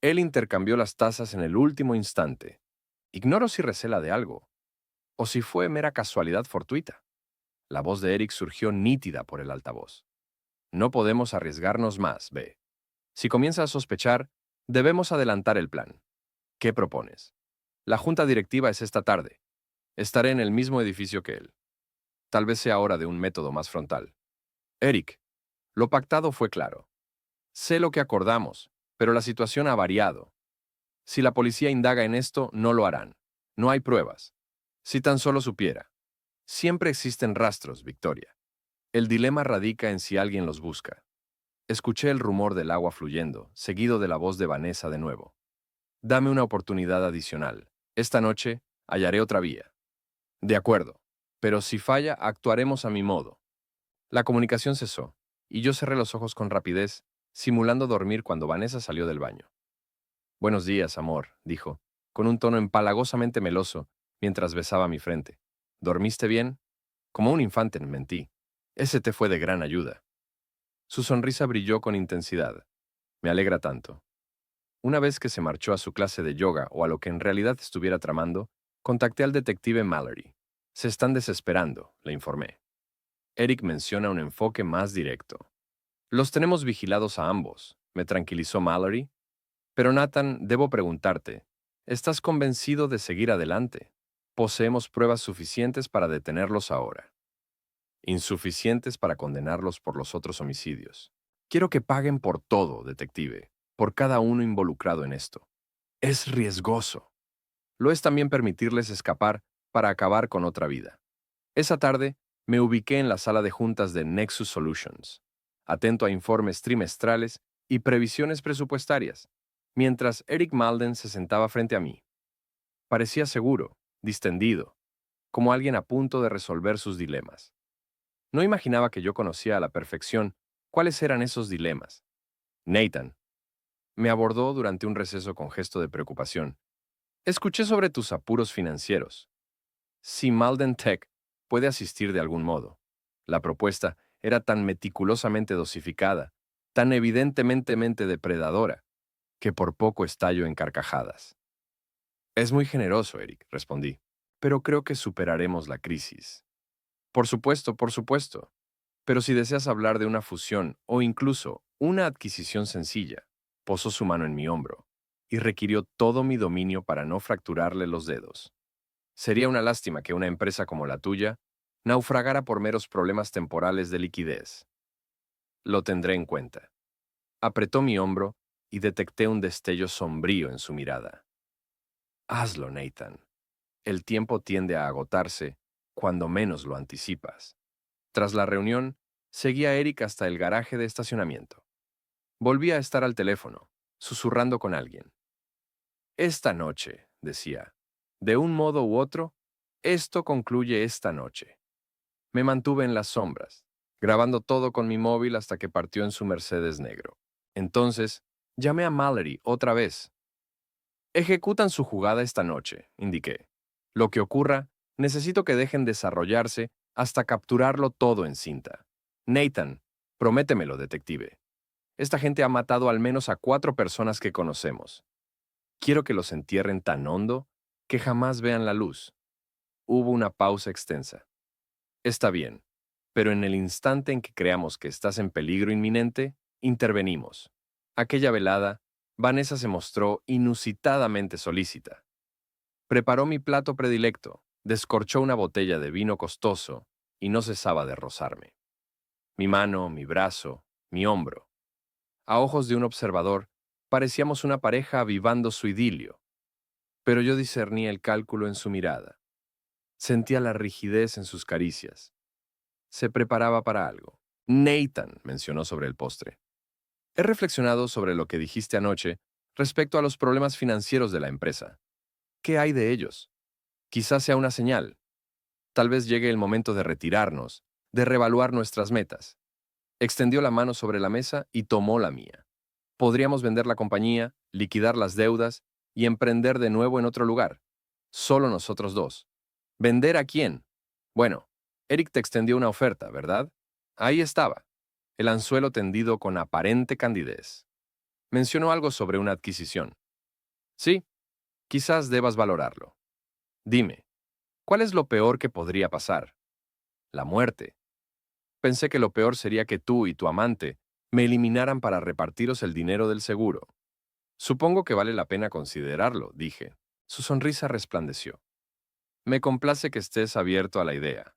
Él intercambió las tazas en el último instante. Ignoro si recela de algo, o si fue mera casualidad fortuita. La voz de Eric surgió nítida por el altavoz. No podemos arriesgarnos más, B. Si comienza a sospechar, debemos adelantar el plan. ¿Qué propones? La junta directiva es esta tarde. Estaré en el mismo edificio que él. Tal vez sea hora de un método más frontal. Eric, lo pactado fue claro. Sé lo que acordamos, pero la situación ha variado. Si la policía indaga en esto, no lo harán. No hay pruebas. Si tan solo supiera. Siempre existen rastros, Victoria. El dilema radica en si alguien los busca. Escuché el rumor del agua fluyendo, seguido de la voz de Vanessa de nuevo. Dame una oportunidad adicional. Esta noche hallaré otra vía. De acuerdo, pero si falla, actuaremos a mi modo. La comunicación cesó, y yo cerré los ojos con rapidez, simulando dormir cuando Vanessa salió del baño. Buenos días, amor, dijo, con un tono empalagosamente meloso, mientras besaba mi frente. ¿Dormiste bien? Como un infante, mentí. Ese té fue de gran ayuda. Su sonrisa brilló con intensidad. Me alegra tanto. Una vez que se marchó a su clase de yoga o a lo que en realidad estuviera tramando, contacté al detective Mallory. Se están desesperando, le informé. Eric menciona un enfoque más directo. Los tenemos vigilados a ambos, me tranquilizó Mallory. Pero Nathan, debo preguntarte, ¿estás convencido de seguir adelante? Poseemos pruebas suficientes para detenerlos ahora. Insuficientes para condenarlos por los otros homicidios. Quiero que paguen por todo, detective, por cada uno involucrado en esto. Es riesgoso. lo es también permitirles escapar para acabar con otra vida. Esa tarde, me ubiqué en la sala de juntas de Nexus Solutions, atento a informes trimestrales y previsiones presupuestarias, mientras Eric Malden se sentaba frente a mí. Parecía seguro, distendido, como alguien a punto de resolver sus dilemas. No imaginaba que yo conocía a la perfección cuáles eran esos dilemas. Nathan me abordó durante un receso con gesto de preocupación. Escuché sobre tus apuros financieros. Si Malden Tech puede asistir de algún modo. La propuesta era tan meticulosamente dosificada, tan evidentemente depredadora, que por poco estallo en carcajadas. Es muy generoso, Eric, respondí, pero creo que superaremos la crisis. Por supuesto. Pero si deseas hablar de una fusión o incluso una adquisición sencilla, posó su mano en mi hombro y requirió todo mi dominio para no fracturarle los dedos. Sería una lástima que una empresa como la tuya naufragara por meros problemas temporales de liquidez. Lo tendré en cuenta. Apretó mi hombro y detecté un destello sombrío en su mirada. Hazlo, Nathan. El tiempo tiende a agotarse cuando menos lo anticipas. Tras la reunión, seguí a Eric hasta el garaje de estacionamiento. Volví a estar al teléfono, susurrando con alguien. Esta noche, decía, de un modo u otro, esto concluye esta noche. Me mantuve en las sombras, grabando todo con mi móvil hasta que partió en su Mercedes negro. Entonces, llamé a Mallory otra vez. Ejecutan su jugada esta noche, indiqué. Lo que ocurra, necesito que dejen desarrollarse hasta capturarlo todo en cinta. Nathan, prométemelo, detective. Esta gente ha matado al menos a 4 personas que conocemos. Quiero que los entierren tan hondo que jamás vean la luz. Hubo una pausa extensa. Está bien, pero en el instante en que creamos que estás en peligro inminente, intervenimos. Aquella velada, Vanessa se mostró inusitadamente solícita. Preparó mi plato predilecto, descorchó una botella de vino costoso y no cesaba de rozarme. Mi mano, mi brazo, mi hombro. A ojos de un observador, parecíamos una pareja avivando su idilio, pero yo discernía el cálculo en su mirada. Sentía la rigidez en sus caricias. Se preparaba para algo. Nathan mencionó sobre el postre. He reflexionado sobre lo que dijiste anoche respecto a los problemas financieros de la empresa. ¿Qué hay de ellos? Quizás sea una señal. Tal vez llegue el momento de retirarnos, de reevaluar nuestras metas. Extendió la mano sobre la mesa y tomó la mía. Podríamos vender la compañía, liquidar las deudas y emprender de nuevo en otro lugar. Solo nosotros dos. ¿Vender a quién? Bueno, Eric te extendió una oferta, ¿verdad? Ahí estaba, el anzuelo tendido con aparente candidez. Mencionó algo sobre una adquisición. Sí, quizás debas valorarlo. Dime, ¿cuál es lo peor que podría pasar? La muerte. Pensé que lo peor sería que tú y tu amante me eliminaran para repartiros el dinero del seguro. Supongo que vale la pena considerarlo, dije. Su sonrisa resplandeció. Me complace que estés abierto a la idea.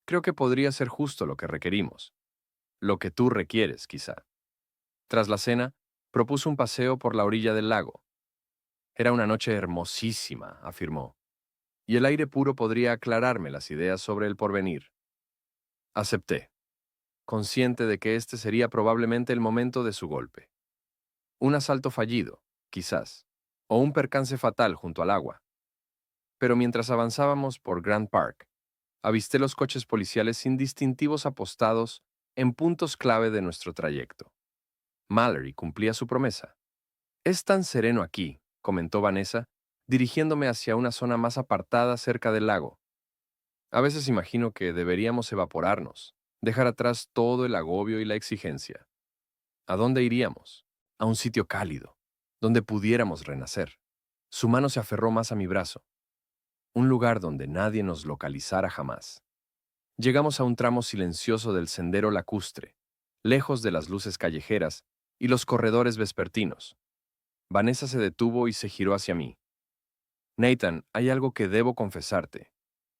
Creo que podría ser justo lo que requerimos. Lo que tú requieres, quizá. Tras la cena, propuso un paseo por la orilla del lago. Era una noche hermosísima, afirmó, y el aire puro podría aclararme las ideas sobre el porvenir. Acepté, consciente de que este sería probablemente el momento de su golpe. Un asalto fallido, quizás, o un percance fatal junto al agua. Pero mientras avanzábamos por Grand Park, avisté los coches policiales indistintivos apostados en puntos clave de nuestro trayecto. Mallory cumplía su promesa. Es tan sereno aquí, comentó Vanessa, dirigiéndome hacia una zona más apartada cerca del lago. A veces imagino que deberíamos evaporarnos, dejar atrás todo el agobio y la exigencia. ¿A dónde iríamos? A un sitio cálido, donde pudiéramos renacer. Su mano se aferró más a mi brazo. Un lugar donde nadie nos localizara jamás. Llegamos a un tramo silencioso del sendero lacustre, lejos de las luces callejeras y los corredores vespertinos. Vanessa se detuvo y se giró hacia mí. Nathan, hay algo que debo confesarte.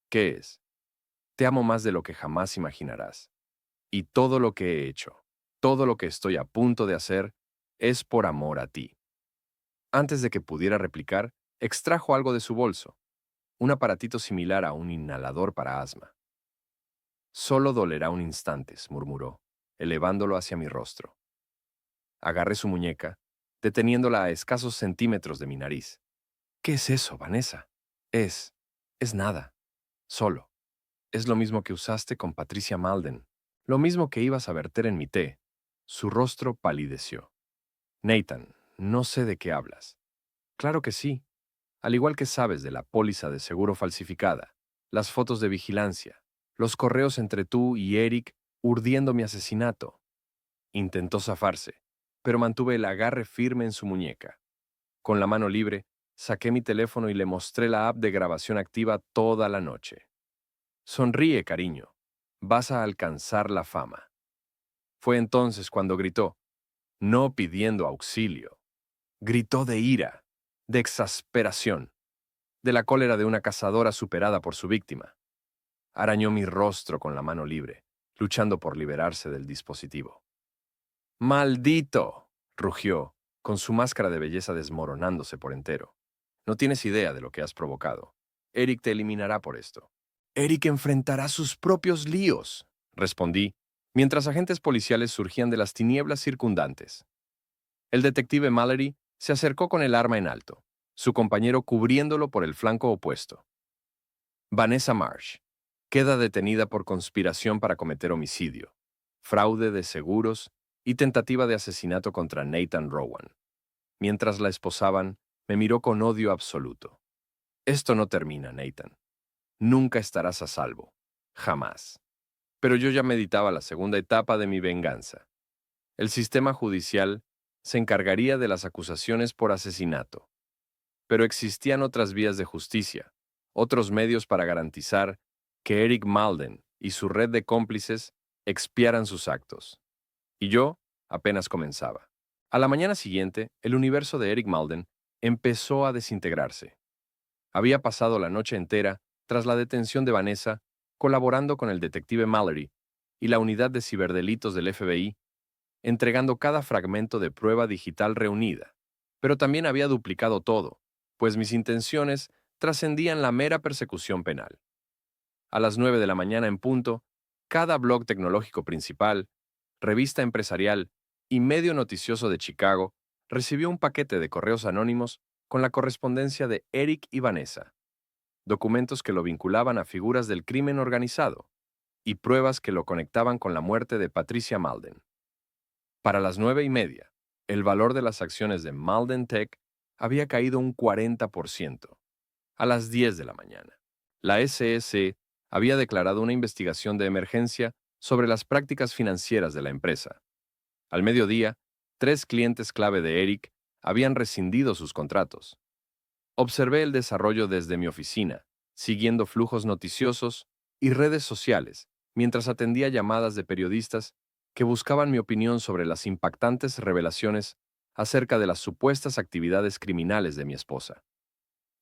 ¿Qué es? Te amo más de lo que jamás imaginarás. Y todo lo que he hecho, todo lo que estoy a punto de hacer, es por amor a ti. Antes de que pudiera replicar, Extrajo algo de su bolso, un aparatito similar a un inhalador para asma. Solo dolerá un instante, murmuró, elevándolo hacia mi rostro. Agarré su muñeca, deteniéndola a escasos centímetros de mi nariz. ¿Qué es eso, Vanessa? Es... es nada. Solo. Es lo mismo que usaste con Patricia Malden. Lo mismo que ibas a verter en mi té. Su rostro palideció. Nathan, no sé de qué hablas. Claro que sí. Al igual que sabes de la póliza de seguro falsificada, las fotos de vigilancia, los correos entre tú y Eric urdiendo mi asesinato. Intentó zafarse, pero mantuve el agarre firme en su muñeca. Con la mano libre, saqué mi teléfono y le mostré la app de grabación activa toda la noche. Sonríe, cariño. Vas a alcanzar la fama. Fue entonces cuando gritó, no pidiendo auxilio. Gritó de ira, de exasperación, de la cólera de una cazadora superada por su víctima. Arañó mi rostro con la mano libre, luchando por liberarse del dispositivo. ¡Maldito!, rugió, con su máscara de belleza desmoronándose por entero. No tienes idea de lo que has provocado. Eric te eliminará por esto. Eric enfrentará sus propios líos, respondí, mientras agentes policiales surgían de las tinieblas circundantes. El detective Mallory se acercó con el arma en alto, su compañero cubriéndolo por el flanco opuesto. Vanessa Marsh queda detenida por conspiración para cometer homicidio, fraude de seguros y tentativa de asesinato contra Nathan Rowan. Mientras la esposaban, me miró con odio absoluto. Esto no termina, Nathan. Nunca estarás a salvo. Jamás. Pero yo ya meditaba la segunda etapa de mi venganza. El sistema judicial se encargaría de las acusaciones por asesinato. Pero existían otras vías de justicia, otros medios para garantizar que Eric Malden y su red de cómplices expiaran sus actos. Y yo apenas comenzaba. A la mañana siguiente, el universo de Eric Malden empezó a desintegrarse. Había pasado la noche entera, tras la detención de Vanessa, colaborando con el detective Mallory y la unidad de ciberdelitos del FBI, entregando cada fragmento de prueba digital reunida. Pero también había duplicado todo, pues mis intenciones trascendían la mera persecución penal. A las 9 de la mañana en punto, cada blog tecnológico principal, revista empresarial y medio noticioso de Chicago recibió un paquete de correos anónimos con la correspondencia de Eric y Vanessa, documentos que lo vinculaban a figuras del crimen organizado y pruebas que lo conectaban con la muerte de Patricia Malden. Para las 9:30, el valor de las acciones de Malden Tech había caído un 40%. A las 10 de la mañana, la SEC había declarado una investigación de emergencia sobre las prácticas financieras de la empresa. Al mediodía, 3 clientes clave de Eric habían rescindido sus contratos. Observé el desarrollo desde mi oficina, siguiendo flujos noticiosos y redes sociales, mientras atendía llamadas de periodistas que buscaban mi opinión sobre las impactantes revelaciones acerca de las supuestas actividades criminales de mi esposa.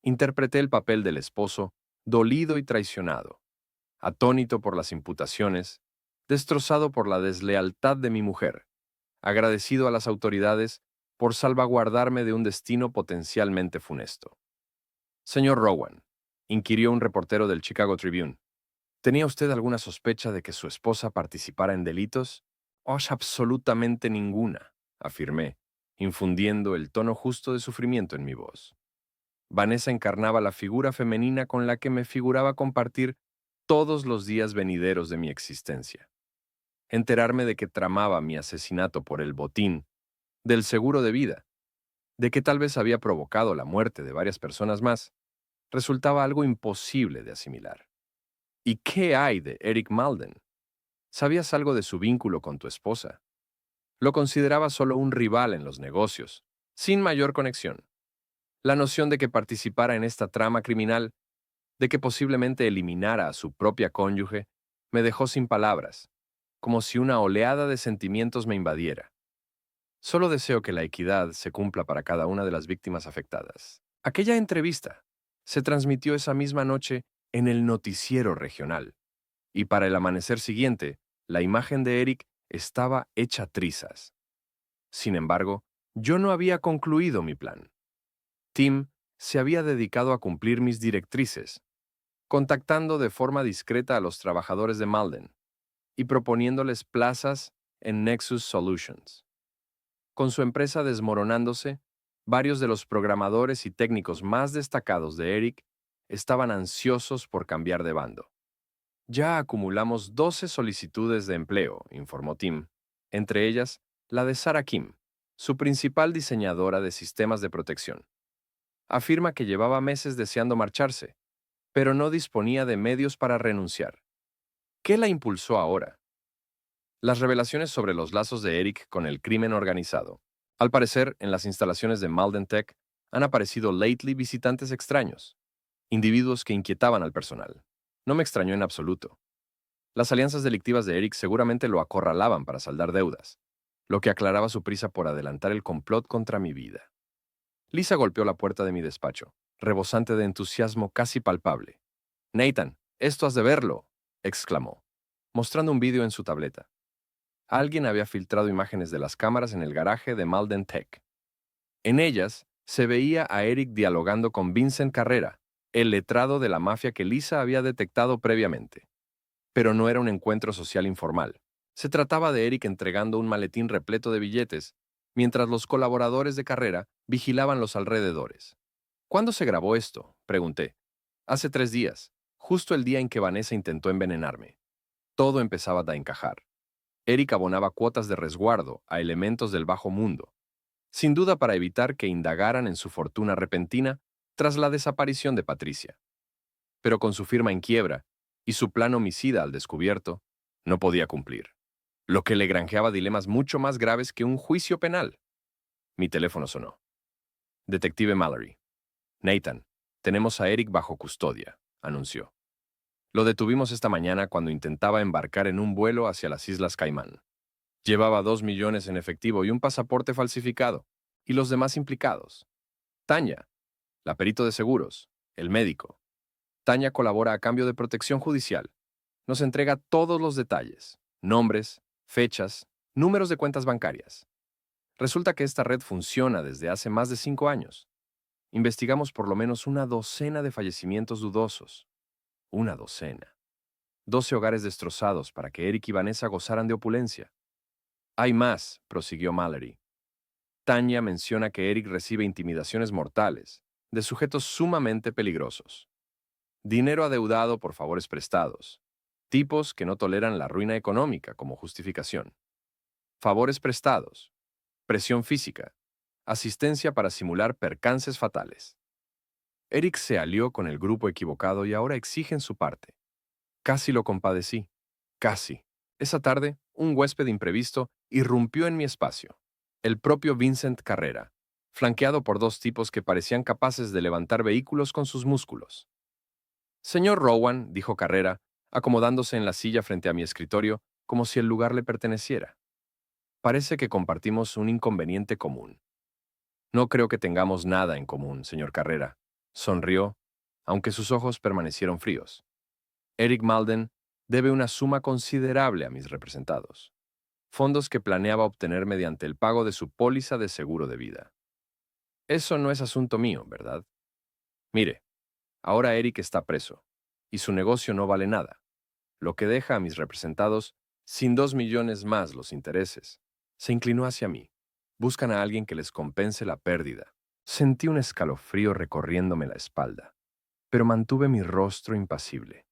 Interpreté el papel del esposo, dolido y traicionado, atónito por las imputaciones, destrozado por la deslealtad de mi mujer, agradecido a las autoridades por salvaguardarme de un destino potencialmente funesto. Señor Rowan, inquirió un reportero del Chicago Tribune, ¿tenía usted alguna sospecha de que su esposa participara en delitos? Absolutamente ninguna, afirmé, infundiendo el tono justo de sufrimiento en mi voz. Vanessa encarnaba la figura femenina con la que me figuraba compartir todos los días venideros de mi existencia. Enterarme de que tramaba mi asesinato por el botín, del seguro de vida, de que tal vez había provocado la muerte de varias personas más, resultaba algo imposible de asimilar. ¿Y qué hay de Eric Malden? ¿Sabías algo de su vínculo con tu esposa? Lo consideraba solo un rival en los negocios, sin mayor conexión. La noción de que participara en esta trama criminal, de que posiblemente eliminara a su propia cónyuge, me dejó sin palabras, como si una oleada de sentimientos me invadiera. Solo deseo que la equidad se cumpla para cada una de las víctimas afectadas. Aquella entrevista se transmitió esa misma noche en el noticiero regional, y para el amanecer siguiente, la imagen de Eric estaba hecha trizas. Sin embargo, yo no había concluido mi plan. Tim se había dedicado a cumplir mis directrices, contactando de forma discreta a los trabajadores de Malden y proponiéndoles plazas en Nexus Solutions. Con su empresa desmoronándose, varios de los programadores y técnicos más destacados de Eric estaban ansiosos por cambiar de bando. Ya acumulamos 12 solicitudes de empleo, informó Tim, entre ellas la de Sarah Kim, su principal diseñadora de sistemas de protección. Afirma que llevaba meses deseando marcharse, pero no disponía de medios para renunciar. ¿Qué la impulsó ahora? Las revelaciones sobre los lazos de Eric con el crimen organizado. Al parecer, en las instalaciones de Malden Tech han aparecido lately visitantes extraños, individuos que inquietaban al personal. No me extrañó en absoluto. Las alianzas delictivas de Eric seguramente lo acorralaban para saldar deudas, lo que aclaraba su prisa por adelantar el complot contra mi vida. Lisa golpeó la puerta de mi despacho, rebosante de entusiasmo casi palpable. «Nathan, esto has de verlo», exclamó, mostrando un vídeo en su tableta. Alguien había filtrado imágenes de las cámaras en el garaje de Malden Tech. En ellas se veía a Eric dialogando con Vincent Carrera, el letrado de la mafia que Lisa había detectado previamente. Pero no era un encuentro social informal. Se trataba de Eric entregando un maletín repleto de billetes, mientras los colaboradores de Carrera vigilaban los alrededores. «¿Cuándo se grabó esto?», pregunté. «Hace 3 días, justo el día en que Vanessa intentó envenenarme». Todo empezaba a encajar. Eric abonaba cuotas de resguardo a elementos del bajo mundo, sin duda para evitar que indagaran en su fortuna repentina tras la desaparición de Patricia. Pero con su firma en quiebra y su plan homicida al descubierto, no podía cumplir, lo que le granjeaba dilemas mucho más graves que un juicio penal. Mi teléfono sonó. «Detective Mallory. Nathan, tenemos a Eric bajo custodia», anunció. «Lo detuvimos esta mañana cuando intentaba embarcar en un vuelo hacia las Islas Caimán. Llevaba 2 millones en efectivo y un pasaporte falsificado. Y los demás implicados. Tanya, la perito de seguros, el médico. Tanya colabora a cambio de protección judicial. Nos entrega todos los detalles, nombres, fechas, números de cuentas bancarias. Resulta que esta red funciona desde hace más de 5 años. Investigamos por lo menos una docena de fallecimientos dudosos. Una docena. 12 hogares destrozados para que Eric y Vanessa gozaran de opulencia. Hay más, prosiguió Mallory. Tanya menciona que Eric recibe intimidaciones mortales de sujetos sumamente peligrosos. Dinero adeudado por favores prestados. Tipos que no toleran la ruina económica como justificación. Favores prestados. Presión física. Asistencia para simular percances fatales. Eric se alió con el grupo equivocado y ahora exigen su parte. Casi lo compadecí. Casi. Esa tarde, un huésped imprevisto irrumpió en mi espacio. El propio Vincent Carrera, flanqueado por 2 tipos que parecían capaces de levantar vehículos con sus músculos. «Señor Rowan», dijo Carrera, acomodándose en la silla frente a mi escritorio como si el lugar le perteneciera. «Parece que compartimos un inconveniente común». «No creo que tengamos nada en común, señor Carrera», sonrió, aunque sus ojos permanecieron fríos. «Eric Malden debe una suma considerable a mis representados. Fondos que planeaba obtener mediante el pago de su póliza de seguro de vida. Eso no es asunto mío, ¿verdad? Mire, ahora Eric está preso, y su negocio no vale nada, lo que deja a mis representados sin 2 millones más los intereses». Se inclinó hacia mí. Buscan a alguien que les compense la pérdida. Sentí un escalofrío recorriéndome la espalda, pero mantuve mi rostro impasible.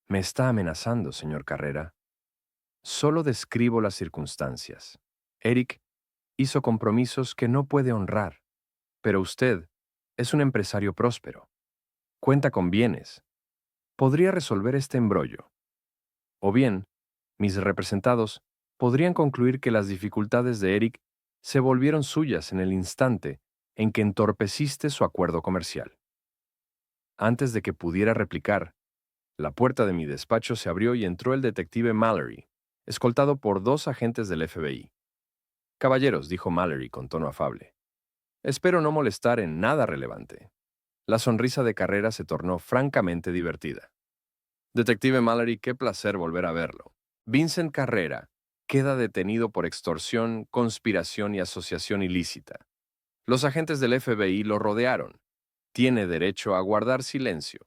«Me está amenazando, señor Carrera». «Solo describo las circunstancias. Eric hizo compromisos que no puede honrar, pero usted es un empresario próspero. Cuenta con bienes. Podría resolver este embrollo. O bien, mis representados podrían concluir que las dificultades de Eric se volvieron suyas en el instante en que entorpeciste su acuerdo comercial». Antes de que pudiera replicar, la puerta de mi despacho se abrió y entró el detective Mallory, escoltado por 2 agentes del FBI. «Caballeros», dijo Mallory con tono afable, «espero no molestar en nada relevante». La sonrisa de Carrera se tornó francamente divertida. «Detective Mallory, qué placer volver a verlo. Vincent Carrera queda detenido por extorsión, conspiración y asociación ilícita. Los agentes del FBI lo rodearon. Tiene derecho a guardar silencio.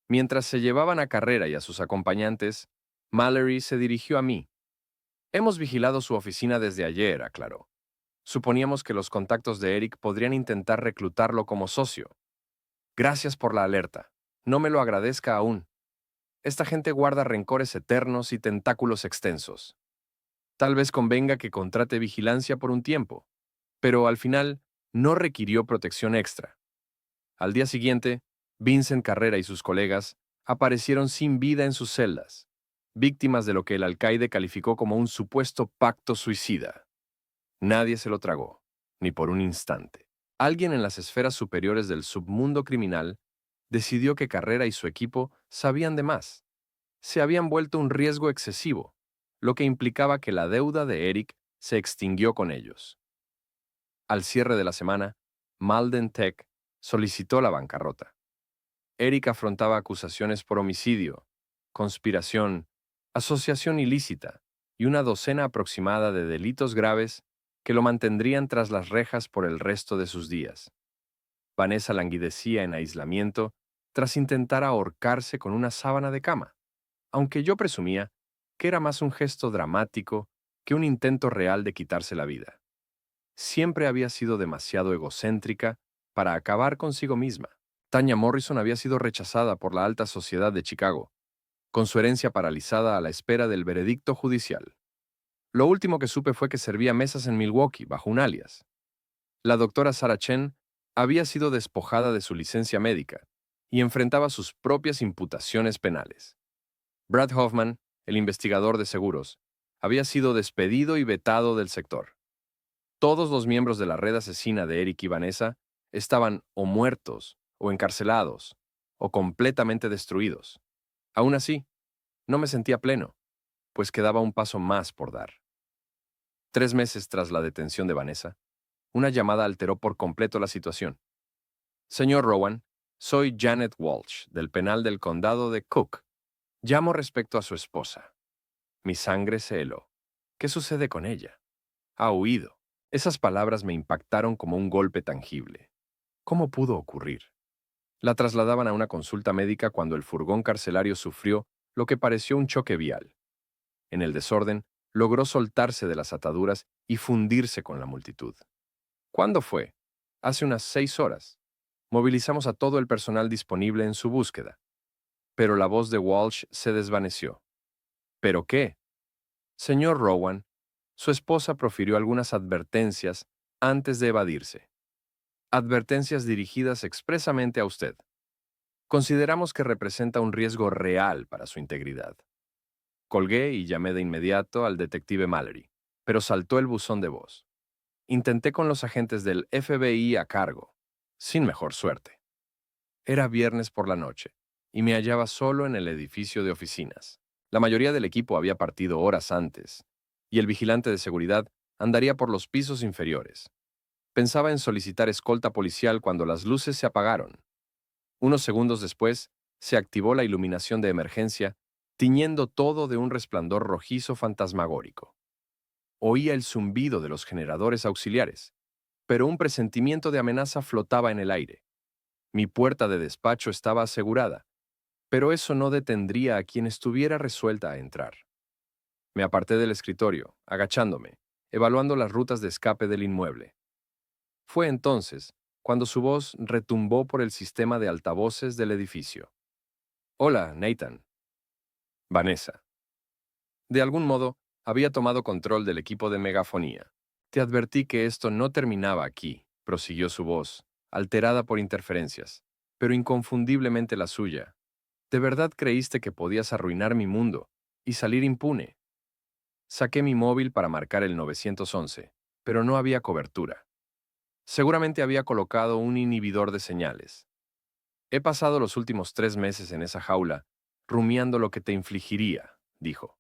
Mientras se llevaban a Carrera y a sus acompañantes, Mallory se dirigió a mí. Hemos vigilado su oficina desde ayer, aclaró. Suponíamos que los contactos de Eric podrían intentar reclutarlo como socio. Gracias por la alerta. No me lo agradezca aún. Esta gente guarda rencores eternos y tentáculos extensos. Tal vez convenga que contrate vigilancia por un tiempo, pero al final no requirió protección extra. Al día siguiente, Vincent Carrera y sus colegas aparecieron sin vida en sus celdas, víctimas de lo que el alcaide calificó como un supuesto pacto suicida. Nadie se lo tragó, ni por un instante. Alguien en las esferas superiores del submundo criminal decidió que Carrera y su equipo sabían de más. Se habían vuelto un riesgo excesivo, lo que implicaba que la deuda de Eric se extinguió con ellos. Al cierre de la semana, Malden Tech solicitó la bancarrota. Eric afrontaba acusaciones por homicidio, conspiración, asociación ilícita y una docena aproximada de delitos graves que lo mantendrían tras las rejas por el resto de sus días. Vanessa languidecía en aislamiento tras intentar ahorcarse con una sábana de cama, aunque yo presumía que era más un gesto dramático que un intento real de quitarse la vida. Siempre había sido demasiado egocéntrica para acabar consigo misma. Tanya Morrison había sido rechazada por la alta sociedad de Chicago, con su herencia paralizada a la espera del veredicto judicial. Lo último que supe fue que servía mesas en Milwaukee bajo un alias. La doctora Sarah Chen había sido despojada de su licencia médica y enfrentaba sus propias imputaciones penales. Brad Hoffman, el investigador de seguros, había sido despedido y vetado del sector. Todos los miembros de la red asesina de Eric y Vanessa estaban o muertos, o encarcelados, o completamente destruidos. Aún así, no me sentía pleno, pues quedaba un paso más por dar. 3 meses tras la detención de Vanessa, una llamada alteró por completo la situación. Señor Rowan, soy Janet Walsh, del penal del condado de Cook. Llamo respecto a su esposa. Mi sangre se heló. ¿Qué sucede con ella? Ha huido. Esas palabras me impactaron como un golpe tangible. ¿Cómo pudo ocurrir? La trasladaban a una consulta médica cuando el furgón carcelario sufrió lo que pareció un choque vial. En el desorden, logró soltarse de las ataduras y fundirse con la multitud. ¿Cuándo fue? Hace unas 6 horas. Movilizamos a todo el personal disponible en su búsqueda. Pero la voz de Walsh se desvaneció. ¿Pero qué? Señor Rowan, su esposa profirió algunas advertencias antes de evadirse. Advertencias dirigidas expresamente a usted. Consideramos que representa un riesgo real para su integridad. Colgué y llamé de inmediato al detective Mallory, pero saltó el buzón de voz. Intenté con los agentes del FBI a cargo, sin mejor suerte. Era viernes por la noche, y me hallaba solo en el edificio de oficinas. La mayoría del equipo había partido horas antes, y el vigilante de seguridad andaría por los pisos inferiores. Pensaba en solicitar escolta policial cuando las luces se apagaron. Unos segundos después, se activó la iluminación de emergencia, tiñendo todo de un resplandor rojizo fantasmagórico. Oía el zumbido de los generadores auxiliares, pero un presentimiento de amenaza flotaba en el aire. Mi puerta de despacho estaba asegurada, pero eso no detendría a quien estuviera resuelta a entrar. Me aparté del escritorio, agachándome, evaluando las rutas de escape del inmueble. Fue entonces cuando su voz retumbó por el sistema de altavoces del edificio. Hola, Nathan. Vanessa. De algún modo, había tomado control del equipo de megafonía. Te advertí que esto no terminaba aquí, prosiguió su voz, alterada por interferencias, pero inconfundiblemente la suya. ¿De verdad creíste que podías arruinar mi mundo y salir impune? Saqué mi móvil para marcar el 911, pero no había cobertura. Seguramente había colocado un inhibidor de señales. He pasado los últimos 3 meses en esa jaula, rumiando lo que te infligiría, dijo,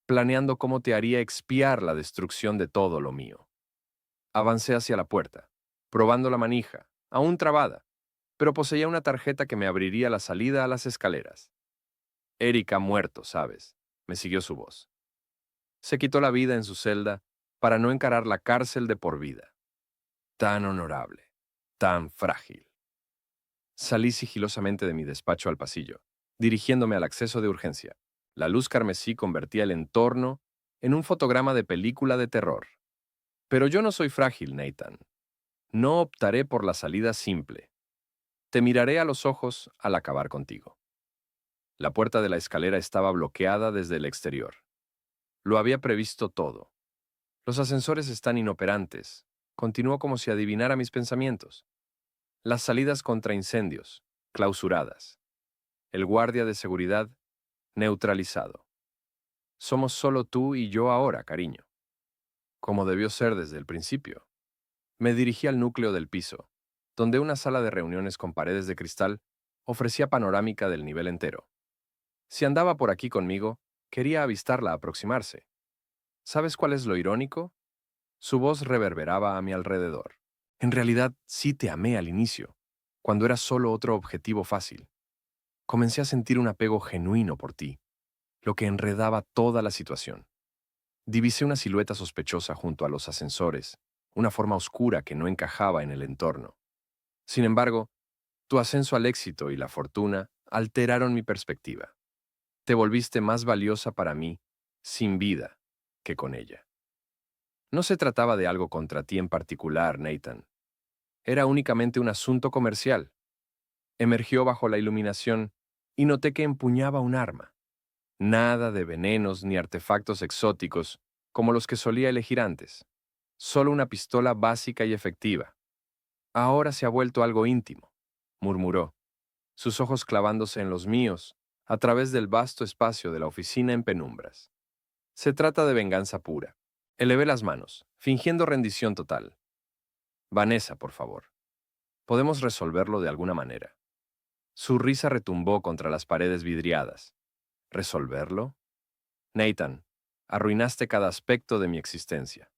planeando cómo te haría expiar la destrucción de todo lo mío. Avancé hacia la puerta, probando la manija, aún trabada, pero poseía una tarjeta que me abriría la salida a las escaleras. Eric ha muerto, ¿sabes? Me siguió su voz. Se quitó la vida en su celda para no encarar la cárcel de por vida. Tan honorable, tan frágil. Salí sigilosamente de mi despacho al pasillo, dirigiéndome al acceso de urgencia. La luz carmesí convertía el entorno en un fotograma de película de terror. Pero yo no soy frágil, Nathan. No optaré por la salida simple. Te miraré a los ojos al acabar contigo. La puerta de la escalera estaba bloqueada desde el exterior. Lo había previsto todo. Los ascensores están inoperantes. Continuó como si adivinara mis pensamientos. Las salidas contra incendios, clausuradas. El guardia de seguridad, neutralizado. Somos solo tú y yo ahora, cariño. Como debió ser desde el principio. Me dirigí al núcleo del piso, donde una sala de reuniones con paredes de cristal ofrecía panorámica del nivel entero. Si andaba por aquí conmigo, quería avistarla aproximarse. ¿Sabes cuál es lo irónico? Su voz reverberaba a mi alrededor. En realidad, sí te amé al inicio, cuando era solo otro objetivo fácil. Comencé a sentir un apego genuino por ti, lo que enredaba toda la situación. Divisé una silueta sospechosa junto a los ascensores, una forma oscura que no encajaba en el entorno. Sin embargo, tu ascenso al éxito y la fortuna alteraron mi perspectiva. Te volviste más valiosa para mí, sin vida, que con ella. No se trataba de algo contra ti en particular, Nathan. Era únicamente un asunto comercial. Emergió bajo la iluminación y noté que empuñaba un arma. Nada de venenos ni artefactos exóticos como los que solía elegir antes. Solo una pistola básica y efectiva. Ahora se ha vuelto algo íntimo, murmuró, sus ojos clavándose en los míos a través del vasto espacio de la oficina en penumbras. Se trata de venganza pura. Elevé las manos, fingiendo rendición total. Vanessa, por favor. Podemos resolverlo de alguna manera. Su risa retumbó contra las paredes vidriadas. ¿Resolverlo? Nathan, arruinaste cada aspecto de mi existencia.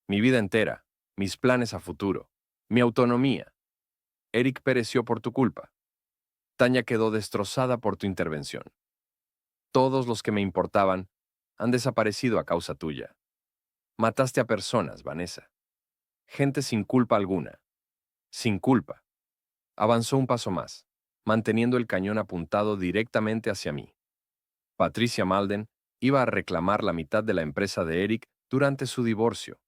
Mi vida entera, mis planes a futuro, mi autonomía. Eric pereció por tu culpa. Tanya quedó destrozada por tu intervención. Todos los que me importaban han desaparecido a causa tuya. Mataste a personas, Vanessa. Gente sin culpa alguna. Sin culpa. Avanzó un paso más, manteniendo el cañón apuntado directamente hacia mí. Patricia Malden iba a reclamar la mitad de la empresa de Eric durante su divorcio.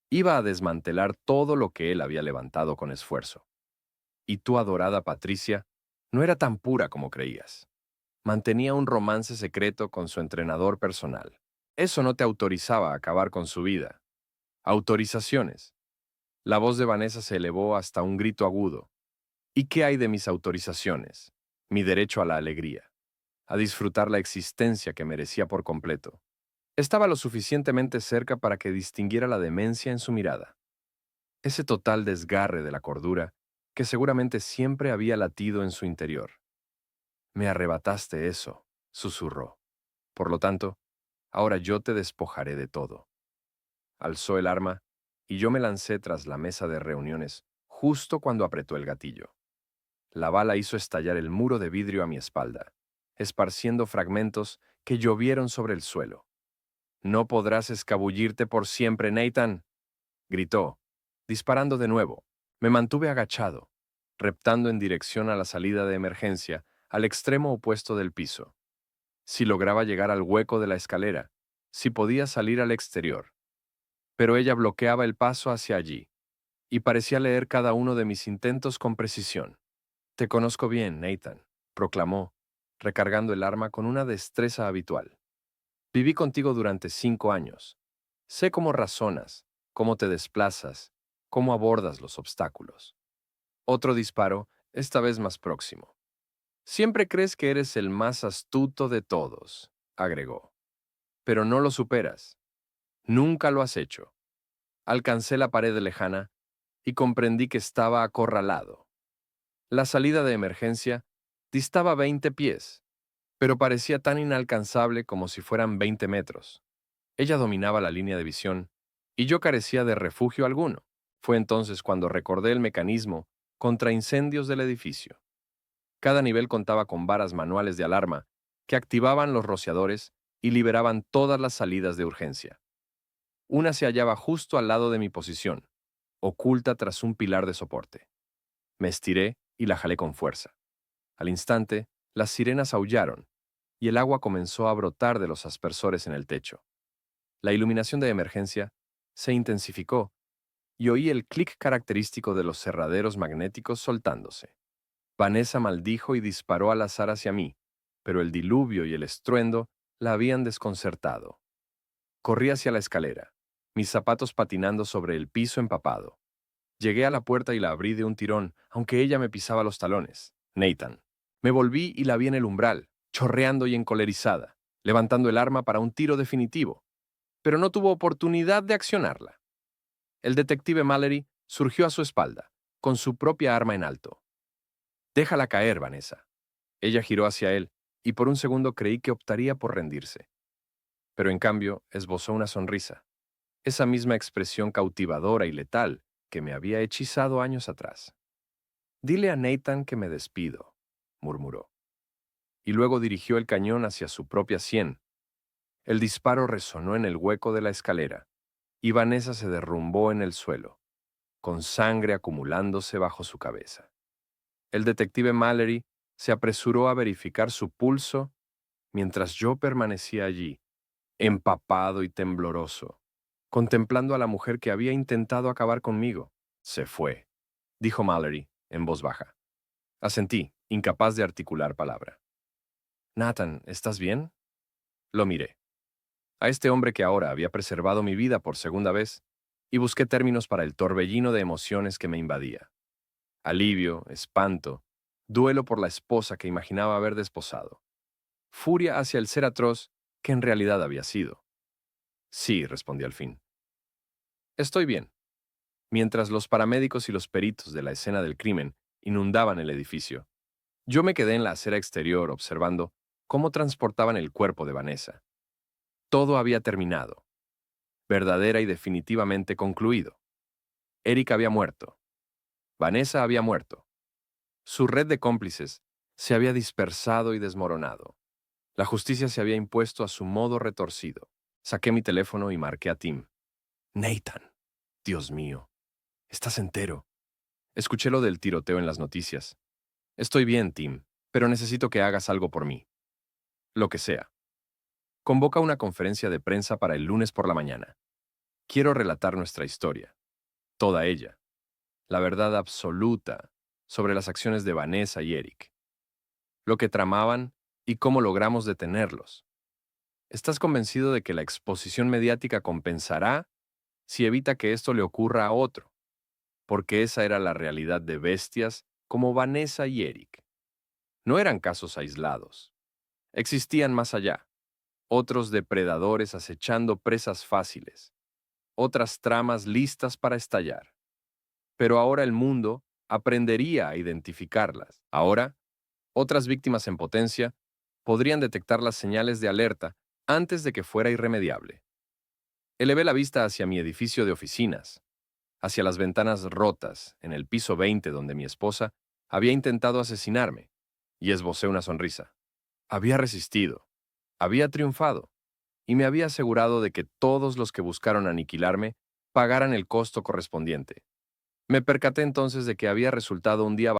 Iba a desmantelar todo lo que él había levantado con esfuerzo. Y tu adorada Patricia no era tan pura como creías. Mantenía un romance secreto con su entrenador personal. Eso no te autorizaba a acabar con su vida. Autorizaciones. La voz de Vanessa se elevó hasta un grito agudo. ¿Y qué hay de mis autorizaciones? Mi derecho a la alegría, a disfrutar la existencia que merecía por completo. Estaba lo suficientemente cerca para que distinguiera la demencia en su mirada. Ese total desgarre de la cordura que seguramente siempre había latido en su interior. Me arrebataste eso, susurró. Por lo tanto, ahora yo te despojaré de todo. Alzó el arma y yo me lancé tras la mesa de reuniones justo cuando apretó el gatillo. La bala hizo estallar el muro de vidrio a mi espalda, esparciendo fragmentos que llovieron sobre el suelo. «No podrás escabullirte por siempre, Nathan», gritó, disparando de nuevo. Me mantuve agachado, reptando en dirección a la salida de emergencia, al extremo opuesto del piso. Si lograba llegar al hueco de la escalera, si podía salir al exterior. Pero ella bloqueaba el paso hacia allí, y parecía leer cada uno de mis intentos con precisión. «Te conozco bien, Nathan», proclamó, recargando el arma con una destreza habitual. «Viví contigo durante 5 años. Sé cómo razonas, cómo te desplazas, cómo abordas los obstáculos». Otro disparo, esta vez más próximo. «Siempre crees que eres el más astuto de todos», agregó. «Pero no lo superas. Nunca lo has hecho». Alcancé la pared lejana y comprendí que estaba acorralado. La salida de emergencia distaba 20 pies, pero parecía tan inalcanzable como si fueran 20 metros. Ella dominaba la línea de visión y yo carecía de refugio alguno. Fue entonces cuando recordé el mecanismo contra incendios del edificio. Cada nivel contaba con varas manuales de alarma que activaban los rociadores y liberaban todas las salidas de urgencia. Una se hallaba justo al lado de mi posición, oculta tras un pilar de soporte. Me estiré y la jalé con fuerza. Al instante, las sirenas aullaron y el agua comenzó a brotar de los aspersores en el techo. La iluminación de emergencia se intensificó y oí el clic característico de los cerraderos magnéticos soltándose. Vanessa maldijo y disparó al azar hacia mí, pero el diluvio y el estruendo la habían desconcertado. Corrí hacia la escalera, mis zapatos patinando sobre el piso empapado. Llegué a la puerta y la abrí de un tirón, aunque ella me pisaba los talones. Nathan. Me volví y la vi en el umbral, chorreando y encolerizada, levantando el arma para un tiro definitivo, pero no tuvo oportunidad de accionarla. El detective Mallory surgió a su espalda, con su propia arma en alto. Déjala caer, Vanessa. Ella giró hacia él, y por un segundo creí que optaría por rendirse. Pero en cambio, esbozó una sonrisa, esa misma expresión cautivadora y letal que me había hechizado años atrás. Dile a Nathan que me despido, murmuró, y luego dirigió el cañón hacia su propia sien. El disparo resonó en el hueco de la escalera, y Vanessa se derrumbó en el suelo, con sangre acumulándose bajo su cabeza. El detective Mallory se apresuró a verificar su pulso mientras yo permanecía allí, empapado y tembloroso, contemplando a la mujer que había intentado acabar conmigo. Se fue, dijo Mallory en voz baja. Asentí, incapaz de articular palabra. Nathan, ¿estás bien? Lo miré. A este hombre que ahora había preservado mi vida por segunda vez, y busqué términos para el torbellino de emociones que me invadía. Alivio, espanto, duelo por la esposa que imaginaba haber desposado. Furia hacia el ser atroz que en realidad había sido. Sí, respondí al fin. Estoy bien. Mientras los paramédicos y los peritos de la escena del crimen inundaban el edificio, yo me quedé en la acera exterior observando cómo transportaban el cuerpo de Vanessa. Todo había terminado, verdadera y definitivamente concluido. Eric había muerto. Vanessa había muerto. Su red de cómplices se había dispersado y desmoronado. La justicia se había impuesto a su modo retorcido. Saqué mi teléfono y marqué a Tim. Nathan, Dios mío, ¿estás entero? Escuché lo del tiroteo en las noticias. Estoy bien, Tim, pero necesito que hagas algo por mí. Lo que sea. Convoca una conferencia de prensa para el lunes por la mañana. Quiero relatar nuestra historia. Toda ella. La verdad absoluta sobre las acciones de Vanessa y Eric. Lo que tramaban y cómo logramos detenerlos. ¿Estás convencido de que la exposición mediática compensará si evita que esto le ocurra a otro? Porque esa era la realidad de bestias como Vanessa y Eric. No eran casos aislados. Existían más allá, otros depredadores acechando presas fáciles, otras tramas listas para estallar. Pero ahora el mundo aprendería a identificarlas. Ahora, otras víctimas en potencia podrían detectar las señales de alerta antes de que fuera irremediable. Elevé la vista hacia mi edificio de oficinas, hacia las ventanas rotas en el piso 20 donde mi esposa había intentado asesinarme, y esbocé una sonrisa. Había resistido, había triunfado, y me había asegurado de que todos los que buscaron aniquilarme pagaran el costo correspondiente. Me percaté entonces de que había resultado un día